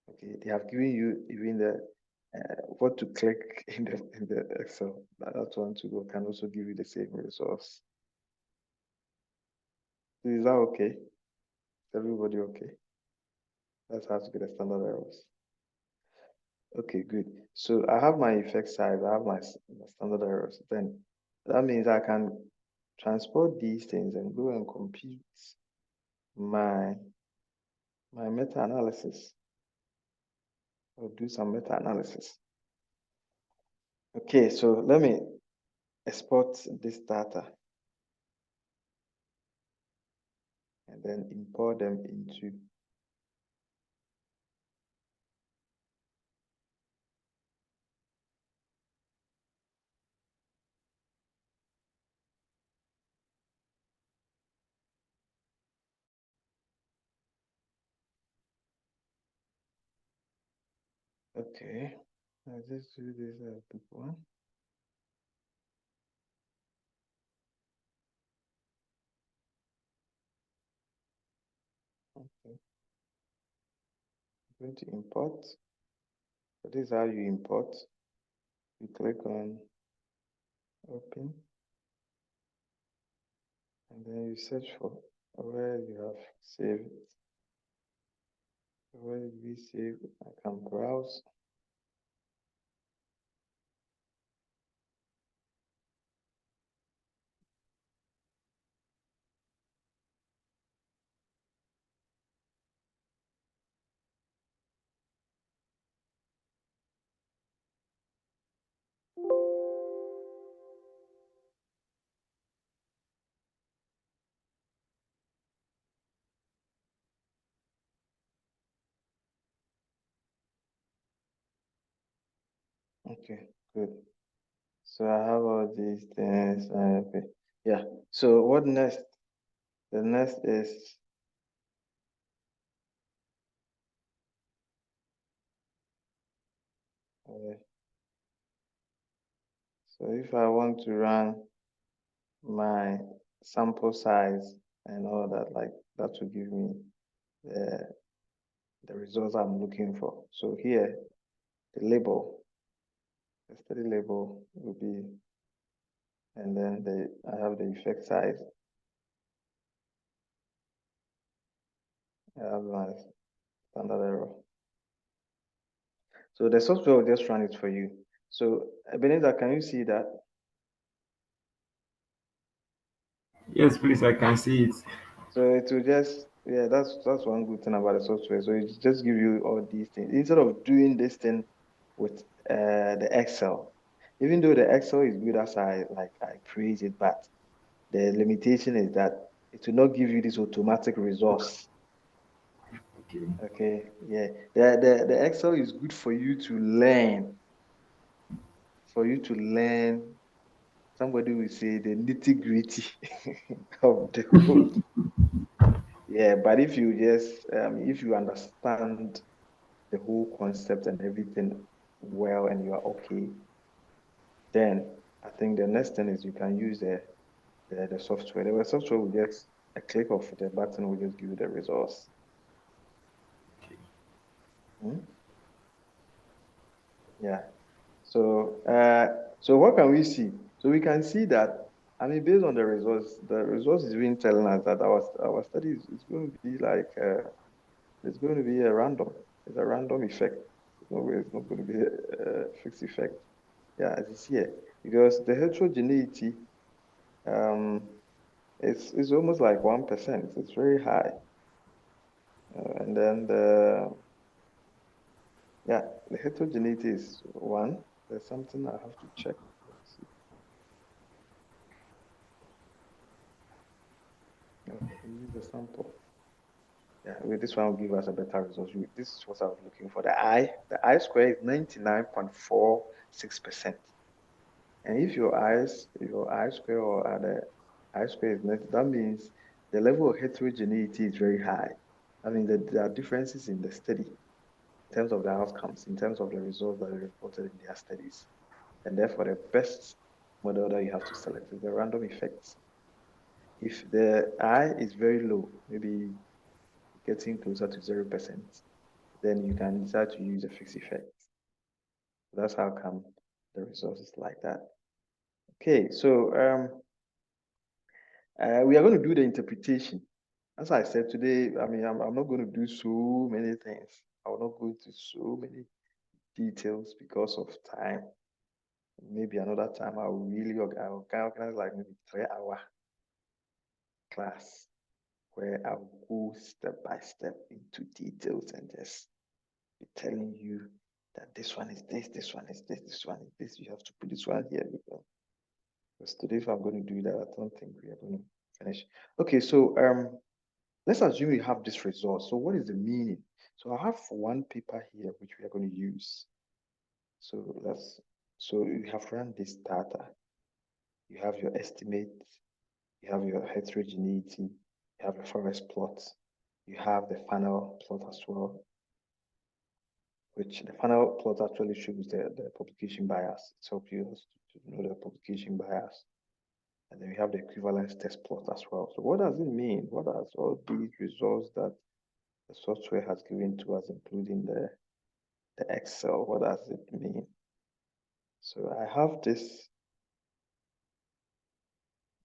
Okay, they have given you even the what to click in the Excel. That one to go can also give you the same results. Is that okay? Is everybody okay? That's how to get the standard errors. Okay, good. So I have my effect size, I have my standard errors. Then that means I can transport these things and go and compute my meta-analysis or do some meta-analysis. Okay, so let me export this data and then import them into okay. I'll just do this Pt.1. Okay. I'm going to import. So this is how you import. You click on Open. And then you search for where you have saved it. Where did we save? I can browse. Okay, good. So I have all these things. Okay, yeah. So what next? The next is so if I want to run my sample size and all that, like that will give me the results I'm looking for. So here, the label, the study label will be, and then I have the effect size. I have my standard error. So the software will just run it for you. So Ebenezer, can you see that? Yes, please, I can see it. So it will just, yeah, that's one good thing about the software. So it just give you all these things instead of doing this thing with the Excel. Even though the Excel is good as I praise it, but the limitation is that it will not give you this automatic results. Okay. Okay, yeah. The Excel is good for you to learn. For you to learn, somebody will say the nitty-gritty of the code. Yeah, but if you just if you understand the whole concept and everything well and you are okay, then I think the next thing is you can use the software. The software will just a click of the button will just give you the results. Hmm? Yeah. So so what can we see? So we can see that based on the results is even telling us that our study is going to be like it's going to be a random. It's a random effect. It's not going to be a fixed effect. Yeah, as it's here because the heterogeneity it's almost like 1%. It's very high, and then the heterogeneity is 1. There's something I have to check. Let's see. Oh, we use the sample. Yeah, this one will give us a better result. This is what I was looking for. The I square is 99.46%. And if your I square or the I square is net, that means the level of heterogeneity is very high. I mean, there are differences in the study in terms of the outcomes, in terms of the results that are reported in their studies. And therefore, the best model that you have to select is the random effects. If the I is very low, maybe getting closer to 0%, then you can decide to use a fixed effect. That's how come the result is like that. Okay, so we are going to do the interpretation. As I said today, I'm not going to do so many things. I will not go into so many details because of time. Maybe another time I will organize like maybe 3-hour class where I will go step by step into details and just be telling you that this one is this one is this one is this. You have to put this one here because today if I'm going to do that, I don't think we are going to finish. Okay, so let's assume we have this result. So what is the meaning? So I have one paper here which we are going to use. So you have run this data. You have your estimate, you have your heterogeneity, you have your forest plot, you have the final plot as well, which the final plot actually shows the publication bias. It helps you to know the publication bias. And then we have the equivalence test plot as well. So what does it mean? What are all these results that the software has given to us, including the Excel? What does it mean? So I have this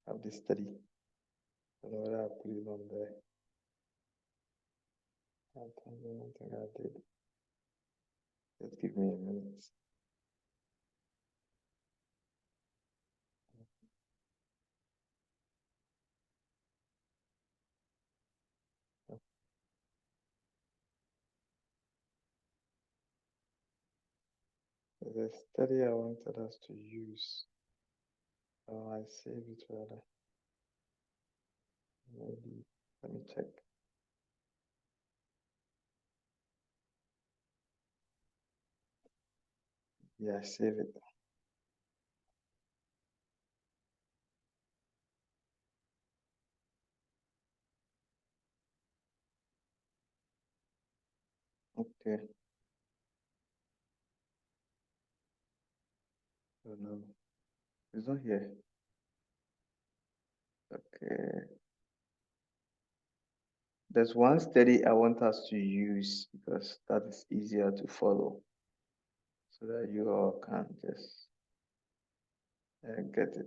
of this study. I don't know whether I put it on there. I don't think I did. Just give me a minute. The study I wanted us to use. Oh, I saved it rather. Maybe, let me check. Yeah, save it. Okay. Oh no, it's not here. Okay. There's one study I want us to use because that is easier to follow so that you all can just get it.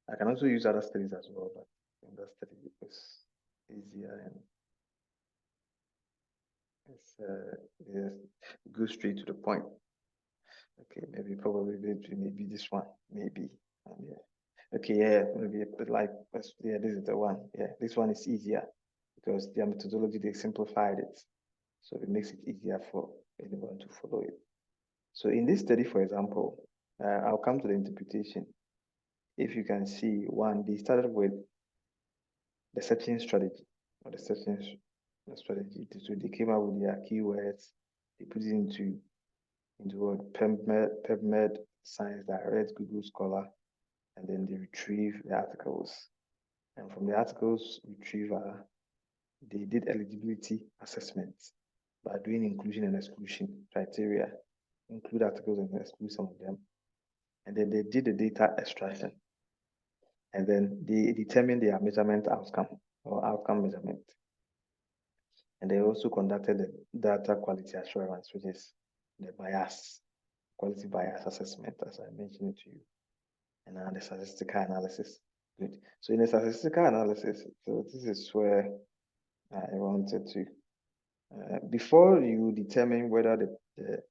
I can also use other studies as well, but in that study is easier and it's go straight to the point. Okay, probably maybe this one, maybe. Yeah. Okay, yeah, maybe a bit like yeah, this is the one. Yeah, this one is easier because their methodology they simplified it, so it makes it easier for anyone to follow it. So in this study, for example, I'll come to the interpretation. If you can see, one, they started with the searching strategy or the searching strategy. So they came up with their keywords, they put it into what PubMed, Science Direct, Google Scholar, and then they retrieve the articles. And from the articles retriever, they did eligibility assessments by doing inclusion and exclusion criteria, include articles and exclude some of them. And then they did the data extraction. And then they determined their measurement outcome or outcome measurement. And they also conducted the data quality assurance, which is the quality bias assessment, as I mentioned to you. And now the statistical analysis. Good. So in the statistical analysis, so this is where I wanted to, before you determine whether the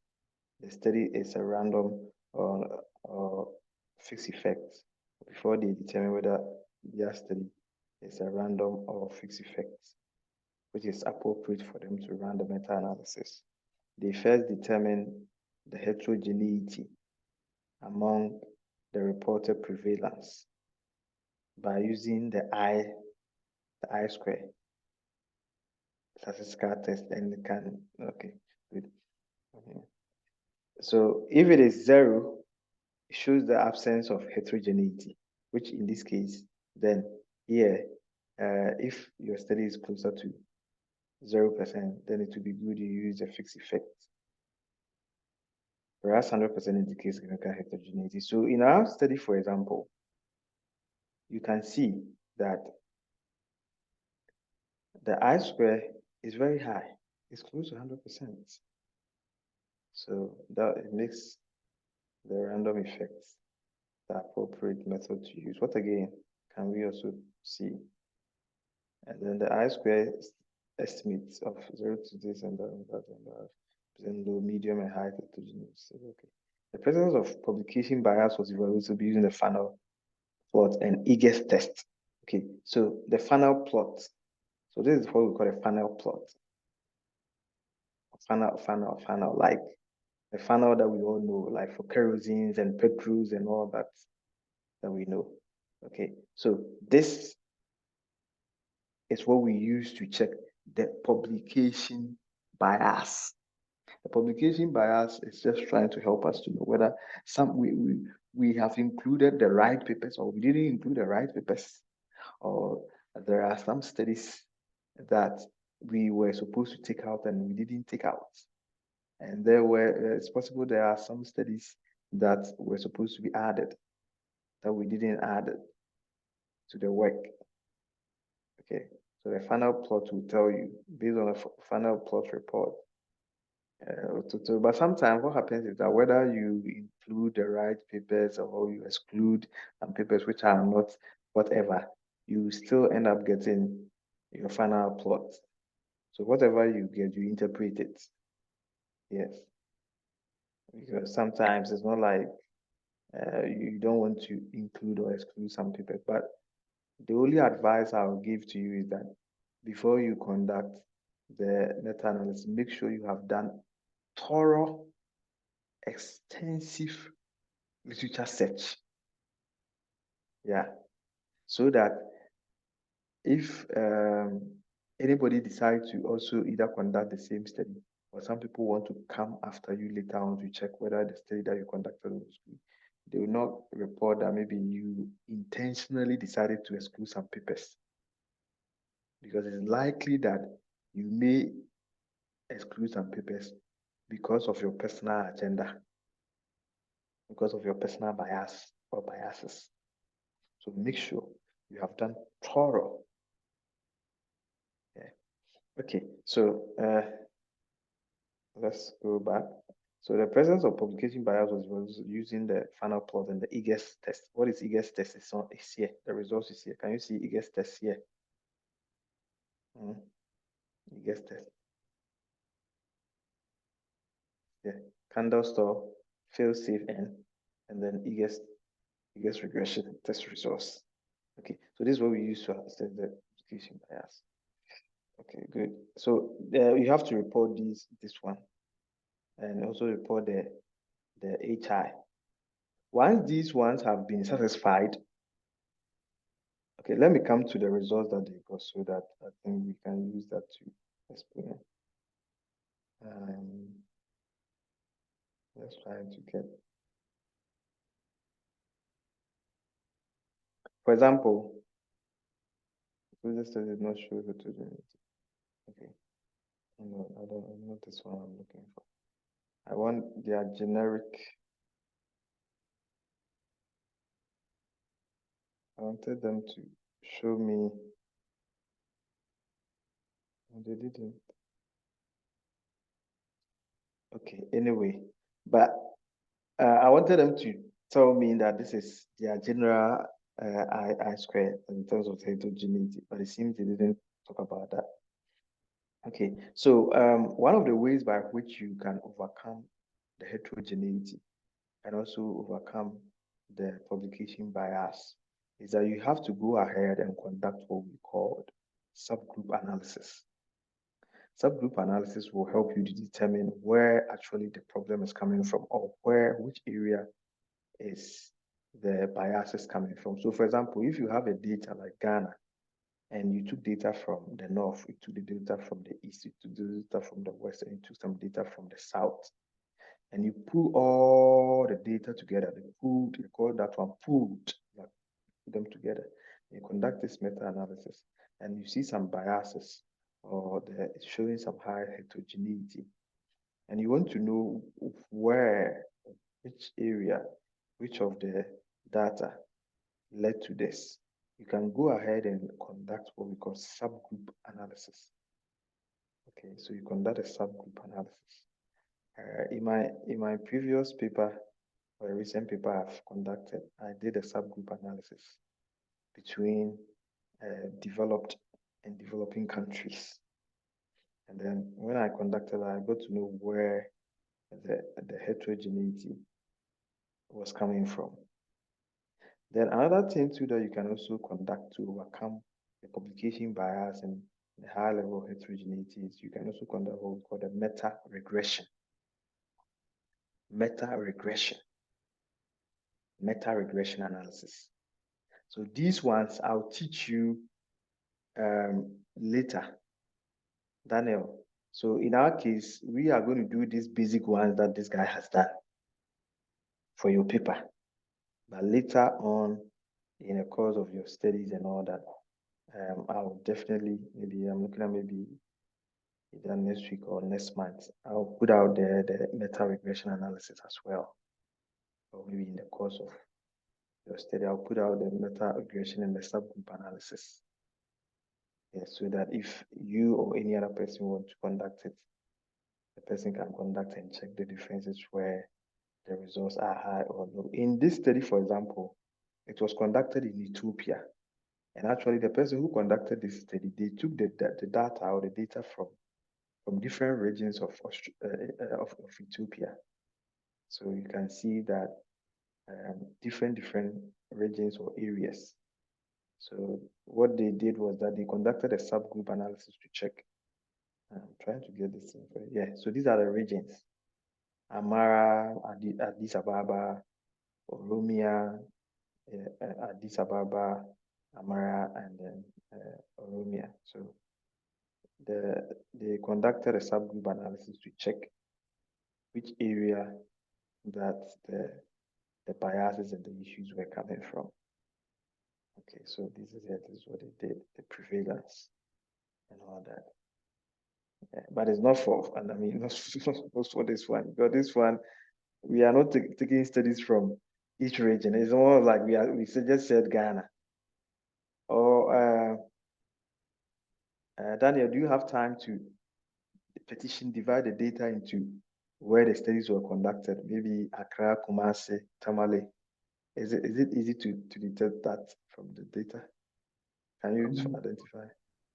study is a random or fixed effect, before they determine whether their study is a random or fixed effect, which is appropriate for them to run the meta-analysis, they first determine the heterogeneity among the reported prevalence by using the I square statistical test, and it can, okay, good. Okay. So if it is 0, it shows the absence of heterogeneity, which in this case, then here, if your study is closer to 0%, then it will be good you use a fixed effect. Whereas 100% indicates significant heterogeneity. So in our study, for example, you can see that the I square is very high. It's close to 100%. So that it makes the random effects the appropriate method to use. What again can we also see? And then the I square estimates of 0 to this and that and that and that, then low, medium, and high heterogeneity. Okay. The presence of publication bias was evaluated to be using the funnel plot and eagles test. Okay, so the funnel plot. So this is what we call a funnel plot. Funnel, like the funnel that we all know, like for kerosenes and petrols and all that we know. Okay, so this is what we use to check the publication bias. The publication bias is just trying to help us to know whether we have included the right papers or we didn't include the right papers, or there are some studies that we were supposed to take out and we didn't take out. And it's possible there are some studies that were supposed to be added that we didn't add to the work. Okay, so the funnel plot will tell you, based on a funnel plot report, But sometimes what happens is that whether you include the right papers or you exclude some papers which are not whatever, you still end up getting your final plot. So whatever you get, you interpret it. Yes. Because sometimes it's not like you don't want to include or exclude some papers, but the only advice I'll give to you is that before you conduct the meta-analysis, make sure you have done thorough, extensive literature search. Yeah. So that if anybody decides to also either conduct the same study, or some people want to come after you later on to check whether the study that you conducted was good, they will not report that maybe you intentionally decided to exclude some papers. Because it's likely that you may exclude some papers because of your personal agenda, because of your personal bias or biases. So make sure you have done thorough. Yeah. Okay, so let's go back. So the presence of publication bias was using the final plot and the eagerness test. What is eagerness test? It's here. The results is here. Can you see eagerness test here? Eagerness test. Yeah. Candle store, fail safe and then eagerness regression test results. Okay, so this is what we use to assess the publication bias. Okay, good. So you have to report this one, and also report the HI. Once these ones have been satisfied, okay, let me come to the results that they got so that I think we can use that to explain. Let's try to get, for example, this study did not show heterogeneity. Okay, no, I don't know this one I'm looking for. I want their generic. I wanted them to show me. They didn't. Okay, anyway, but I wanted them to tell me that this is their general I squared in terms of heterogeneity, but it seems they didn't talk about that. Okay, so one of the ways by which you can overcome the heterogeneity and also overcome the publication bias is that you have to go ahead and conduct what we call subgroup analysis. Subgroup analysis will help you to determine where actually the problem is coming from or which area is the biases coming from. So for example, if you have a data like Ghana and you took data from the north, you took the data from the east, you took the data from the west, and you took some data from the south, and you pull all the data together, you call that one pooled, like put them together. You conduct this meta-analysis and you see some biases or it's showing some high heterogeneity. And you want to know which area, which of the data led to this. You can go ahead and conduct what we call subgroup analysis. Okay, so you conduct a subgroup analysis. In my previous paper, or a recent paper I've conducted, I did a subgroup analysis between developed and developing countries. And then when I conducted, I got to know where the heterogeneity was coming from. Then another thing too that you can also conduct to overcome the publication bias and the high level of heterogeneity is you can also conduct what we call the meta-regression. Meta-regression analysis. So these ones I'll teach you later, Daniel. So in our case, we are going to do these basic ones that this guy has done for your paper. But later on, in the course of your studies and all that, I'll definitely, I'm looking at maybe either next week or next month, I'll put out the meta-regression analysis as well. Or maybe in the course of your study, I'll put out the meta-regression and the subgroup analysis. Yeah, so that if you or any other person want to conduct it, the person can conduct and check the differences where the results are high or low. In this study, for example, it was conducted in Ethiopia. And actually, the person who conducted this study, they took the data or the data from different regions of Ethiopia. So you can see that different regions or areas. So what they did was that they conducted a subgroup analysis to check. I'm trying to get this info. Yeah, so these are the regions: Amara, Addis Ababa, Oromia, Addis Ababa, Amara, and then Oromia. So they conducted a subgroup analysis to check which area that the biases and the issues were coming from. Okay, so this is it. This is what they did, the prevalence and all that. Yeah, but it's not for, and I mean, not for this one, because this one, we are not taking studies from each region. It's more like we just said Ghana. Or Daniel, do you have time to petition, divide the data into where the studies were conducted? Maybe Accra, Kumasi, Tamale. Is it easy to detect that from the data? Can you identify?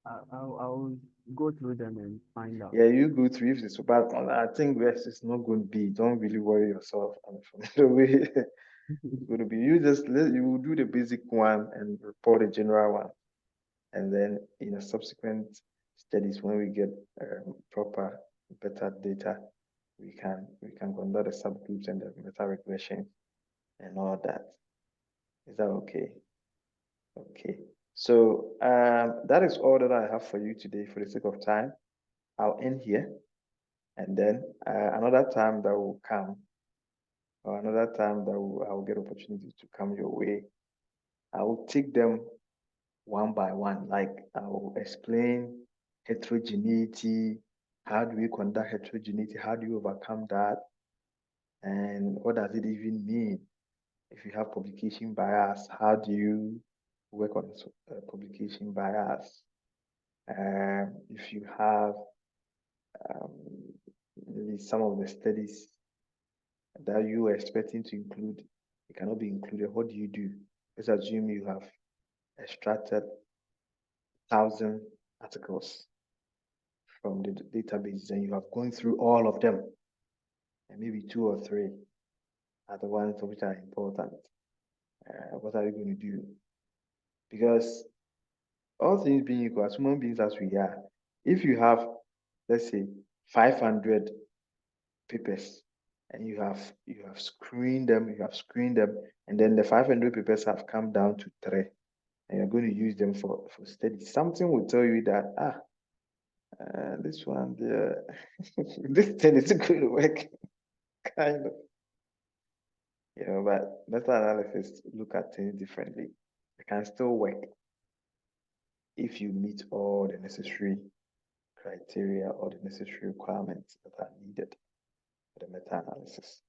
I'll go through them and find out. Yeah, you go through if it's bad. I think West is not going to be. Don't really worry yourself. And from the way it's going to be, you will do the basic one and report the general one, and then in a subsequent studies, when we get proper, better data, we can conduct the subgroups and the meta regression and all that. Is that okay? Okay. So that is all that I have for you today. For the sake of time, I'll end here, and then another time that will come, or another time that I will get opportunity to come your way, I will take them one by one. Like I will explain heterogeneity. How do we conduct heterogeneity? How do you overcome that? And what does it even mean? If you have publication bias, how do you work on publication bias? If you have maybe some of the studies that you were expecting to include, it cannot be included, what do you do? Let's assume you have extracted 1,000 articles from the database and you have gone through all of them, and maybe 2 or 3 are the ones which are important. What are you going to do? Because all things being equal, as human beings as we are, if you have, let's say, 500 papers and you have screened them, and then the 500 papers have come down to 3, and you're going to use them for study, something will tell you that this one, this thing is going to work, kind of. But meta-analysis look at things differently. It can still work if you meet all the necessary criteria or the necessary requirements that are needed for the meta-analysis.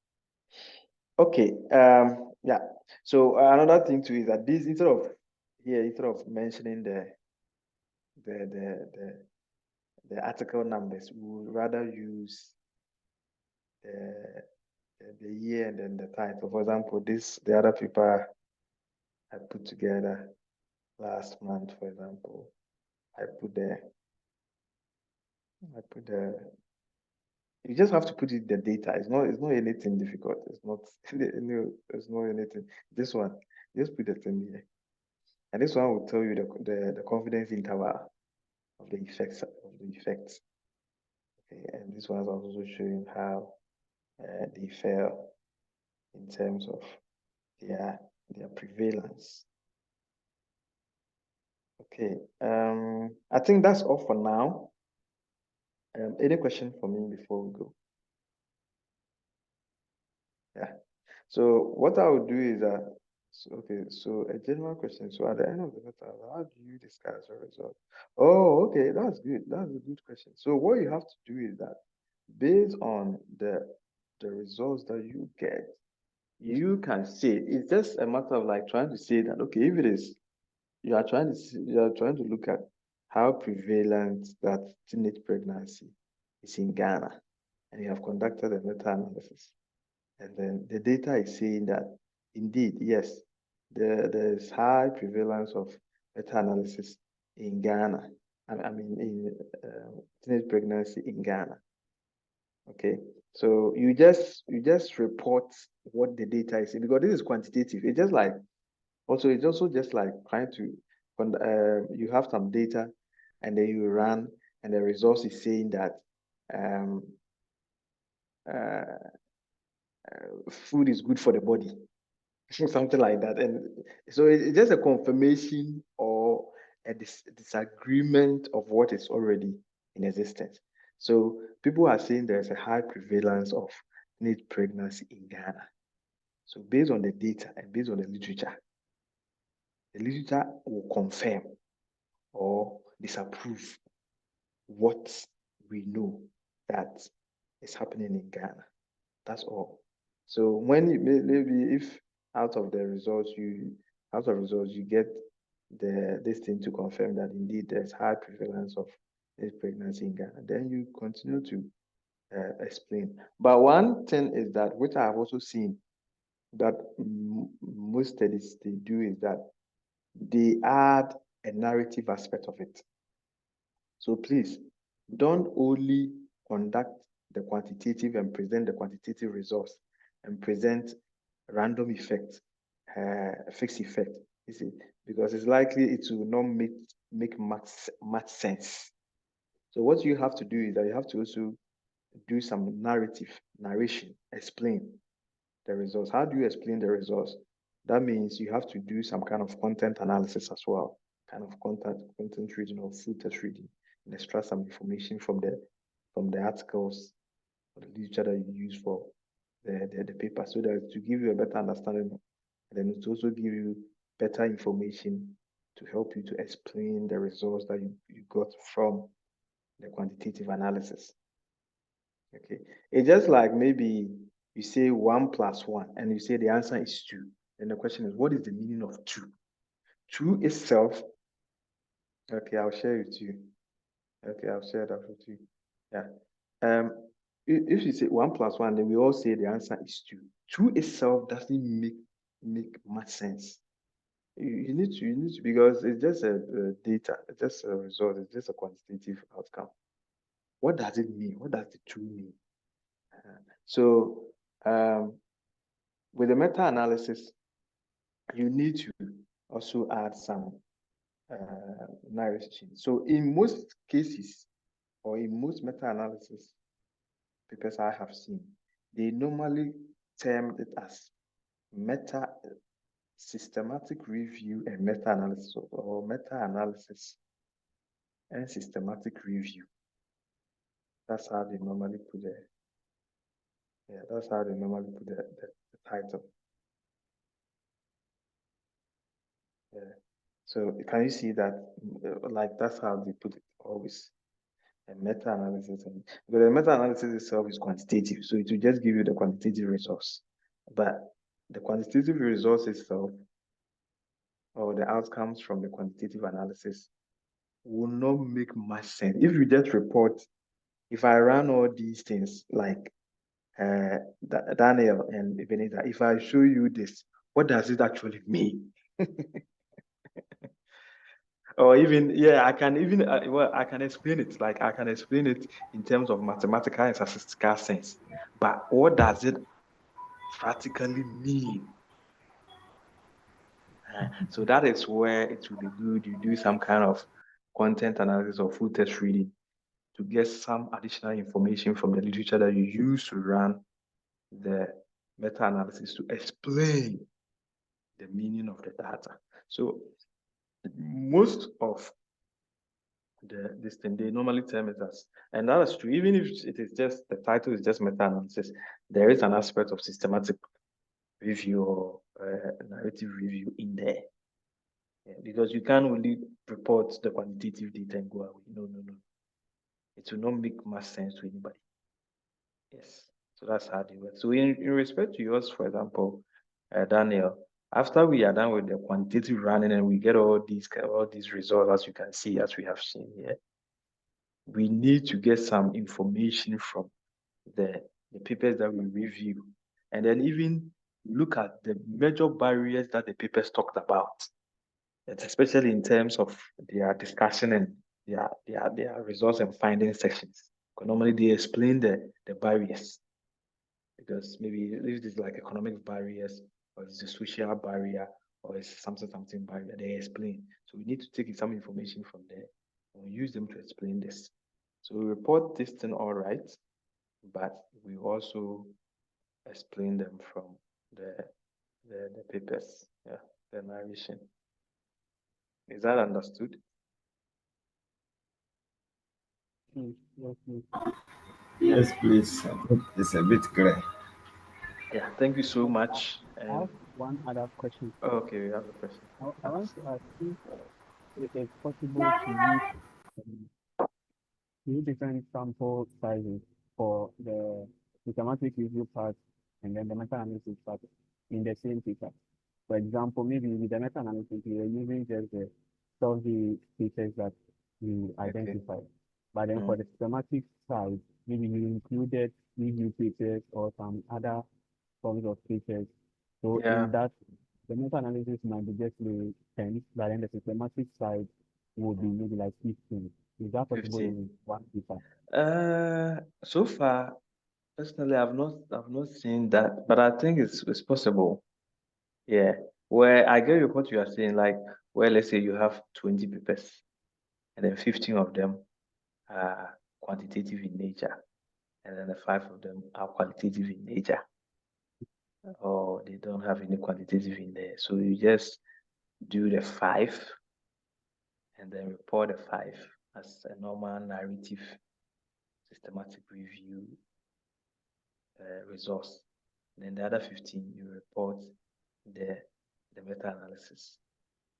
Okay, yeah. So another thing too is that this, instead of mentioning the article numbers, we would rather use the year and then the title. For example, the other paper I put together last month, for example, I put the you just have to put it the data. It's not anything difficult. It's not it's not anything. This one, just put the thing here. And this one will tell you the confidence interval of the effects. Okay, and this one is also showing how they fell in terms of their prevalence. Okay, I think that's all for now. Any question for me before we go? Yeah. So what I would do is that, so a general question. So at the end of the letter, how do you discuss your result? Oh, okay, that's good. That's a good question. So what you have to do is that based on the results that you get, you can say, it's just a matter of like trying to say that, okay, if it is, you are trying to look at how prevalent that teenage pregnancy is in Ghana. and you have conducted a meta-analysis. And then the data is saying that indeed, yes, there's high prevalence of meta-analysis in Ghana. I mean, in teenage pregnancy in Ghana. Okay, so you just report what the data is, because this is quantitative. It's just like it's also just like trying to you have some data, and then you run, and the results is saying that food is good for the body, something like that. And so it's just a confirmation or a disagreement of what is already in existence. So people are saying there's a high prevalence of teenage pregnancy in Ghana. So based on the data and based on the literature will confirm or disapprove what we know that is happening in Ghana. That's all. So when maybe if out of results you get this thing to confirm that indeed there's high prevalence of this pregnancy in Ghana, then you continue to explain. But one thing is that, which I have also seen, that most studies they do, is that they add a narrative aspect of it. So please don't only conduct the quantitative and present the quantitative results and present random effect, fixed effect, you see, because it's likely it will not make much sense. So what you have to do is that you have to also do some narration, explain the results. How do you explain the results? That means you have to do some kind of content analysis as well, kind of content reading or full text reading, and extract some information from the articles or the literature that you use for the paper, so that to give you a better understanding, and then it also give you better information to help you to explain the results that you got from the quantitative analysis. Okay, it's just like maybe you say 1 + 1 and you say the answer is 2. Then the question is, what is the meaning of 2? 2 itself, okay, I'll share it with you. Okay, I'll share that with you. Yeah. If you say 1 + 1, then we all say the answer is 2. 2 itself doesn't make much sense. You need to, because it's just a data, it's just a result, it's just a quantitative outcome. What does it mean? What does the 2 mean? So with the meta-analysis, you need to also add some narration. So in most cases, or in most meta-analysis papers I have seen, they normally term it as systematic review and meta-analysis, or meta-analysis and systematic review. That's how they normally put it. Yeah, that's how they normally put the title. Yeah. So can you see that? Like, that's how they put it always. A meta-analysis, because the meta-analysis itself is quantitative, so it will just give you the quantitative results. But the quantitative results itself, or the outcomes from the quantitative analysis, will not make much sense if you just report. If I run all these things like Daniel and Ebenezer, if I show you this, what does it actually mean? Or even, yeah, I can even, well, I can explain it. Like, I can explain it in terms of mathematical and statistical sense. But what does it practically mean? So that is where it will be good you do some kind of content analysis or full text reading to get some additional information from the literature that you use to run the meta-analysis to explain the meaning of the data. So most of this thing, they normally term it as, and that is true, even if it is just, the title is just meta-analysis, there is an aspect of systematic review or narrative review in there. Yeah, because you can't only report the quantitative data and go away. No. It will not make much sense to anybody. Yes. So that's how they work. So in respect to yours, for example, Daniel, after we are done with the quantitative running and we get all these results, as you can see, as we have seen here, we need to get some information from the papers that we review, and then even look at the major barriers that the papers talked about, especially in terms of their discussion and their results and findings sections. Because normally they explain the barriers, because maybe if it's like economic barriers, or it's a social barrier, or it's something barrier, they explain. So we need to take some information from there and use them to explain this. So we report this thing all right, but we also explain them from the papers, yeah, the narration. Is that understood? Yes, please. Yes, please. I think it's a bit clear. Yeah, thank you so much. I have one other question. Okay, we have a question. I want to ask if it is possible to use different sample sizes for the systematic review part and then the meta-analysis part in the same paper. For example, maybe with the meta-analysis, we are using just the survey features that you identified. But then for the systematic side, maybe you included review features or some other forms of features. So Yeah. in that, the meta-analysis might be just maybe 10, but then the systematic side would be maybe like 15. Is that possible 15. in one paper? So far, personally, I've not seen that, but I think it's possible. Yeah. Where I get what you are saying, like where let's say you have 20 papers, and then 15 of them are quantitative in nature, and then the 5 of them are qualitative in nature, or they don't have any quantitative in there. So you just do the 5 and then report the 5 as a normal narrative systematic review results. And then the other 15, you report the meta-analysis.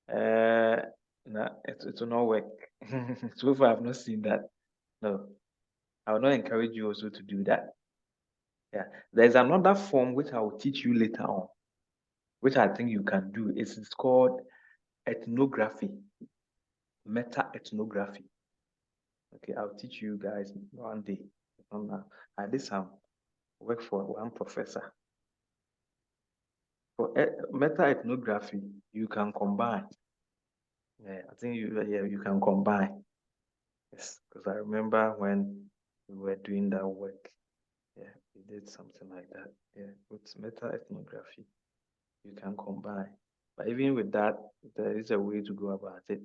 No, it will not work. So far, I've not seen that. No, I will not encourage you also to do that. Yeah, there's another form which I will teach you later on, which I think you can do. It's called ethnography, meta-ethnography. Okay, I'll teach you guys one day. I did some work for one professor. For meta-ethnography, you can combine. Yeah, I think you can combine. Yes, because I remember when we were doing that work. Yeah, we did something like that. Yeah, with meta-ethnography, you can combine. But even with that, there is a way to go about it.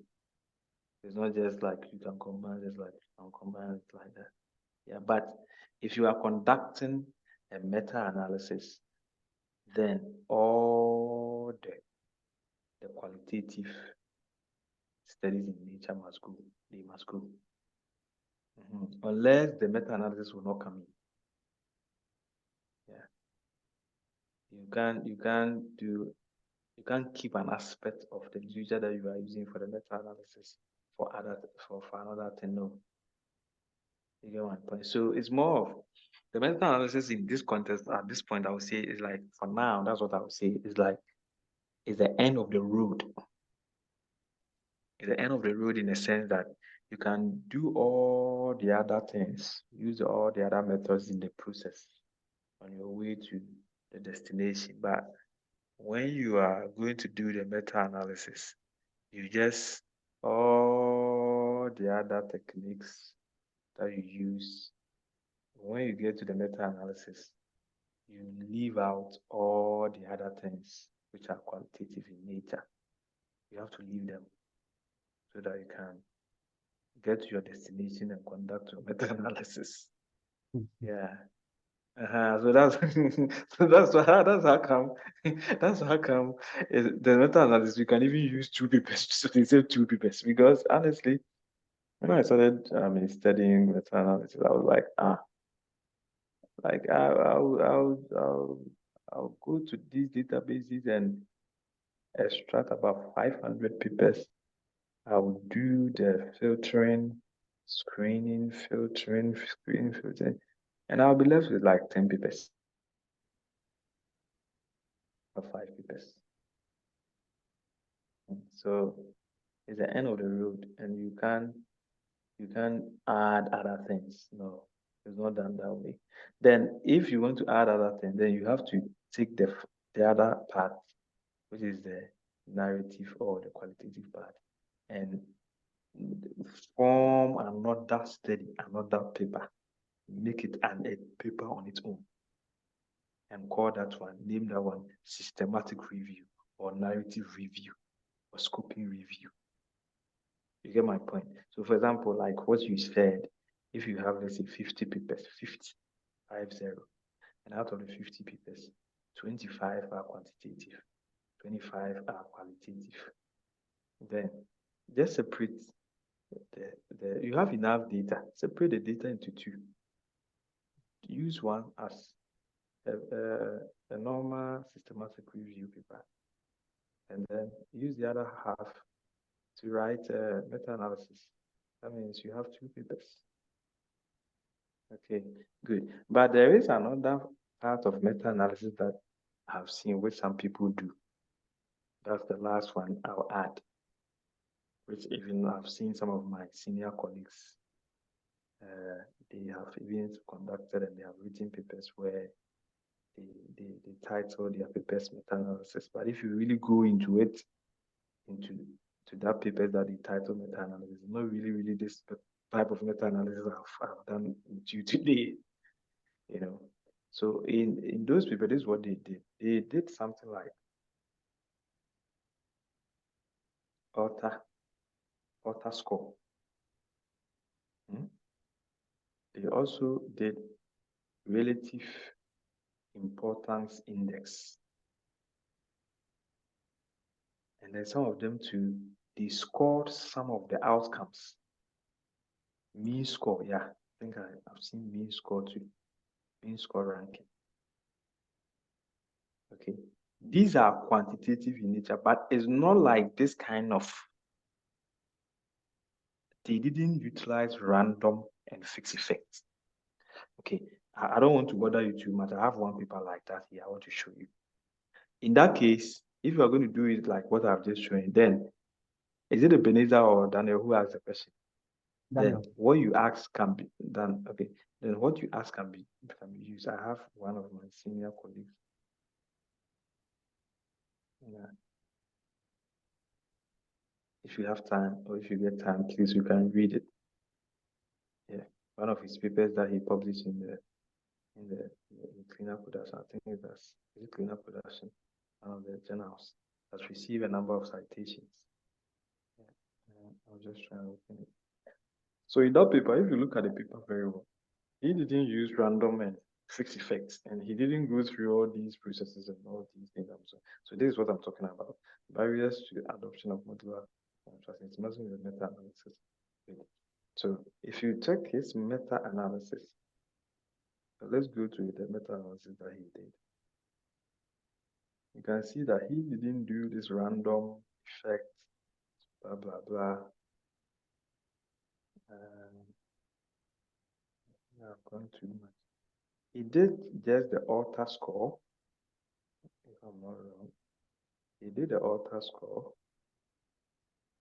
It's not just like you can combine, it's like you can combine it like that. Yeah, but if you are conducting a meta-analysis, then all the qualitative studies in nature must go. They must go. Unless the meta-analysis will not come in. Yeah. You can't keep an aspect of the literature that you are using for the meta-analysis for another thing. No. You get my point. So it's more of the meta-analysis in this context at this point, I would say is like, for now, that's what I would say is like, is the end of the road. It's the end of the road in the sense that you can do all the other things, use all the other methods in the process on your way to the destination. But when you are going to do the meta-analysis, you just all the other techniques that you use. When you get to the meta-analysis, you leave out all the other things which are qualitative in nature. You have to leave them so that you can get to your destination and conduct your meta-analysis. Yeah. So that's that's how come the meta-analysis you can even use 2 papers. So they say 2 papers because honestly, when I started studying meta-analysis, I was like, like I'll go to these databases and extract about 500 papers. I'll do the filtering, screening, filtering, and I'll be left with like 10 papers or 5 papers. So it's the end of the road, and you can't add other things. No, It's not done that way. Then if you want to add other things, then you have to take the other part, which is the narrative or the qualitative part, and form another study, another paper, make it a paper on its own, and call that one, name that one systematic review or narrative review or scoping review. You get my point? So for example, like what you said, if you have, let's say, 50 papers, 50, 50, and out of the 50 papers, 25 are quantitative, 25 are qualitative. Then just separate you have enough data, separate the data into two. Use one as a normal systematic review paper, and then use the other half to write meta-analysis. That means you have two papers. Okay, good. But there is another part of meta-analysis that I've seen which some people do. That's the last one I'll add, which even I've seen some of my senior colleagues, they have even conducted and they have written papers where they title their papers meta-analysis. But if you really go into it, into that paper that they title meta-analysis, not really this type of meta-analysis I've done with you today, you know. So in those papers, this is what they did. They did something like author score. They also did relative importance index. And then some of them too, they scored some of the outcomes. Mean score, yeah. I think I've seen mean score too. Mean score ranking. Okay. These are quantitative in nature, but it's not like this kind of, they didn't utilize random and fixed effects. Okay. I don't want to bother you too much. I have one paper like that here. I want to show you. In that case, if you are going to do it like what I've just shown you, then is it Ebenezer or Daniel who asked the question? Daniel. Then what you ask can be done. Okay. Then what you ask can be used. I have one of my senior colleagues. Yeah. If you have time or if you get time, please, you can read it. Yeah. One of his papers that he published in the cleaner production, I think is it cleaner production, one of the journals, has received a number of citations. Yeah. I'm just trying to open it. So in that paper, if you look at the paper very well, he didn't use random and fixed effects, and he didn't go through all these processes and all these things. So this is what I'm talking about: barriers to adoption of modular transformation with meta-analysis. So if you check his meta-analysis, let's go to the meta-analysis that he did. You can see that he didn't do this random effect, blah blah blah. I've gone too much. He did just the author score, if I'm not wrong. He did the author score,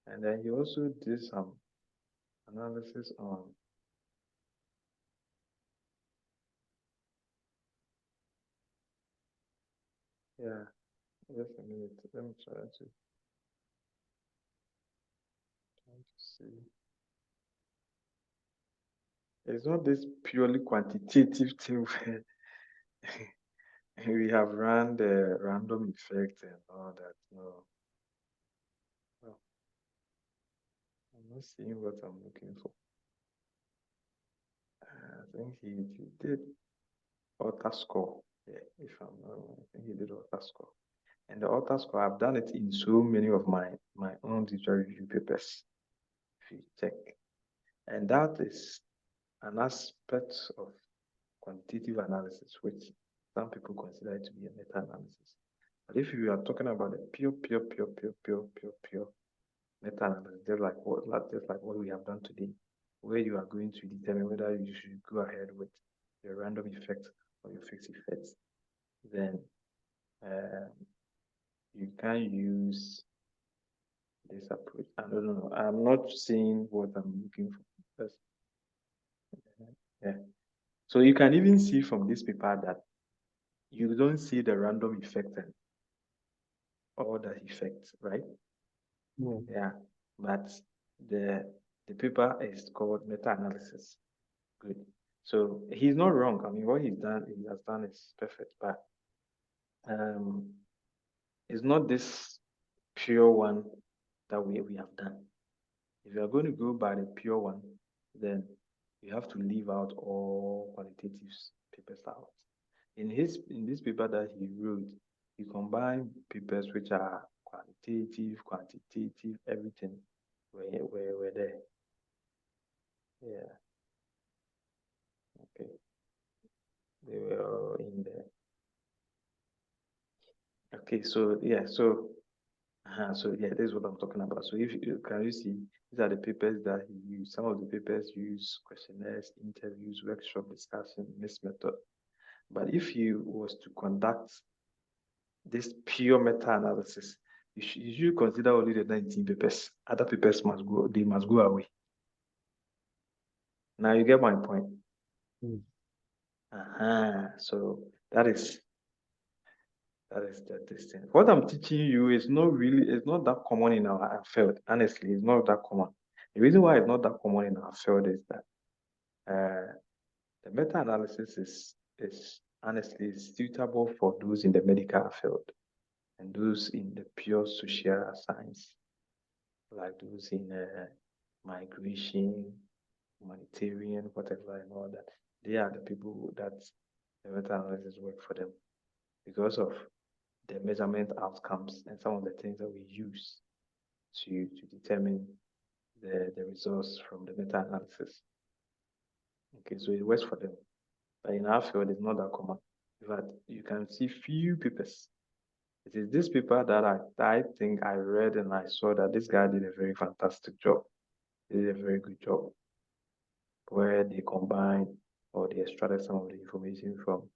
and then he also did some analysis on just a minute. Let me try to see. It's not this purely quantitative thing where we have run the random effect and all that. No. I'm not seeing what I'm looking for. I think he did author score. Yeah, if I'm not wrong, I think he did author score. And the author score, I've done it in so many of my own digital review papers. If you check, and that is an aspect of quantitative analysis, which some people consider it to be a meta-analysis. But if you are talking about a pure meta-analysis, just like what we have done today, where you are going to determine whether you should go ahead with your random effect or your fixed effects, then you can use this approach. I don't know. I'm not seeing what I'm looking for. Yeah. So you can even see from this paper that you don't see the random effect and all the effects, right? Yeah. Yeah, but the paper is called meta-analysis. Good. So he's not wrong. I mean, what he has done is perfect, but it's not this pure one that we have done. If you are going to go by the pure one, then you have to leave out all qualitative papers out. In this paper that he wrote, he combined papers which are qualitative, quantitative, everything were there. Yeah. Okay. They were all in there. Okay, so yeah, so yeah, this is what I'm talking about. So if you can you see these are the papers that he used. Some of the papers use questionnaires, interviews, workshop discussion, this method. But if you was to conduct this pure meta-analysis, you should consider only the 19 papers. Other papers must go, they must go away. Now you get my point. So that is the thing. What I'm teaching you is it's not that common in our field. Honestly, it's not that common. The reason why it's not that common in our field is that the meta-analysis is honestly suitable for those in the medical field and those in the pure social science, like those in migration, humanitarian, whatever, and all that. They are the people that the meta-analysis work for them because of the measurement outcomes and some of the things that we use to determine the results from the meta-analysis. Okay, so it works for them. But in our field, it's not that common. In fact, you can see few papers. It is this paper that I think I read and I saw that this guy did a very fantastic job. He did a very good job where they combined or they extracted some of the information from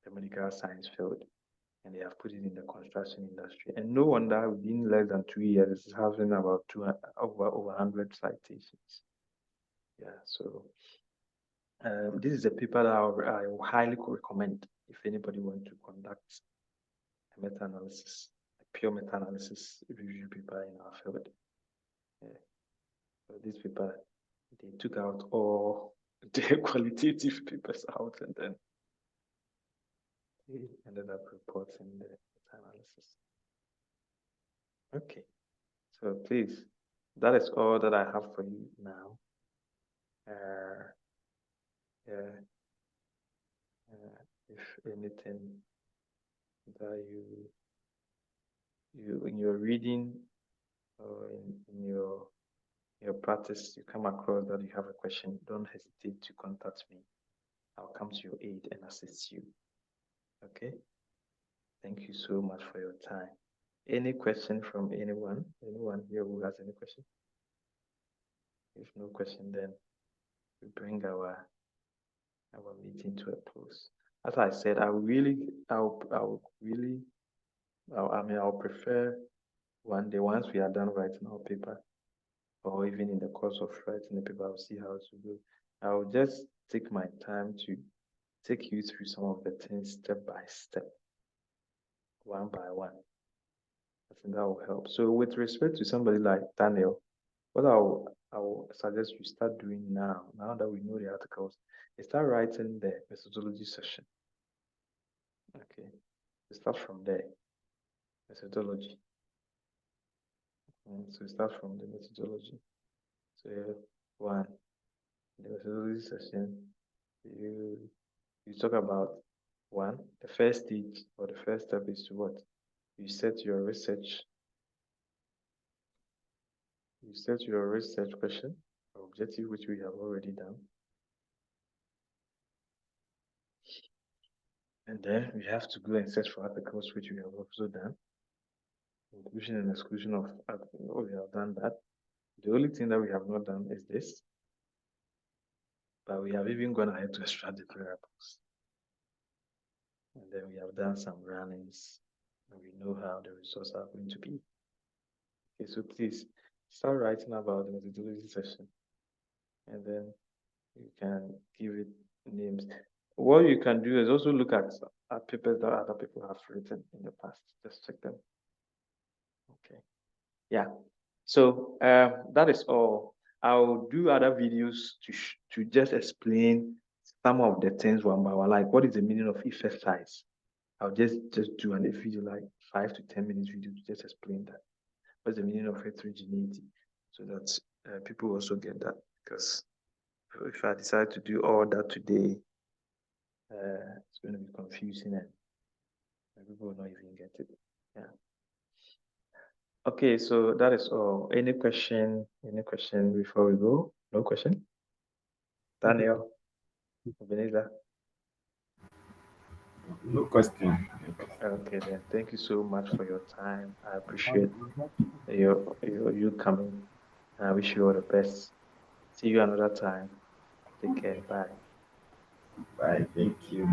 the medical science field and they have put it in the construction industry. And no wonder within less than 2 years, it's having about over 100 citations. Yeah, so this is a paper that I will highly recommend if anybody wants to conduct a meta-analysis, a pure meta-analysis review paper in our field. Yeah. So this paper, they took out all the qualitative papers out and then they ended up reporting the meta-analysis. Okay, so please, that is all that I have for you now. If anything that you in your reading or in your practice you come across that you have a question, don't hesitate to contact me. I'll come to your aid and assist you. Okay? Thank you so much for your time. Any question from anyone? Anyone here who has any question? If no question, then we bring our meeting to a close. As I said, I'll prefer one day once we are done writing our paper, or even in the course of writing the paper, I'll see how to go. I'll just take my time to take you through some of the things step by step, one by one. I think that will help. So with respect to somebody like Daniel, what I will suggest you start doing now that we know the articles, is start writing the methodology section. Okay, start from there, methodology. So start from the methodology. So one, the methodology section, you talk about one, the first stage or the first step is to what? You set your research question or objective, which we have already done. And then we have to go and search for articles, which we have also done. Inclusion and exclusion of articles, we have done that. The only thing that we have not done is this. But we have even gone ahead to extract the variables. And then we have done some runnings, and we know how the results are going to be. Okay, so please start writing about the methodology section, and then you can give it names. What you can do is also look at papers that other people have written in the past. Just check them. Okay. Yeah. So that is all. I'll do other videos to just explain some of the things one by one, like what is the meaning of effect size. I'll just do a video, like 5 to 10 minutes video to just explain that. What's the meaning of heterogeneity, so that people also get that. Because if I decide to do all that today, it's going to be confusing and people will not even get it. Yeah. Okay, so that is all. Any question? Any question before we go? No question? Daniel? Ebenezer? No question. Okay, then thank you so much for your time. I appreciate you coming. I wish you all the best. See you another time. Take care. Bye. Bye. Thank you.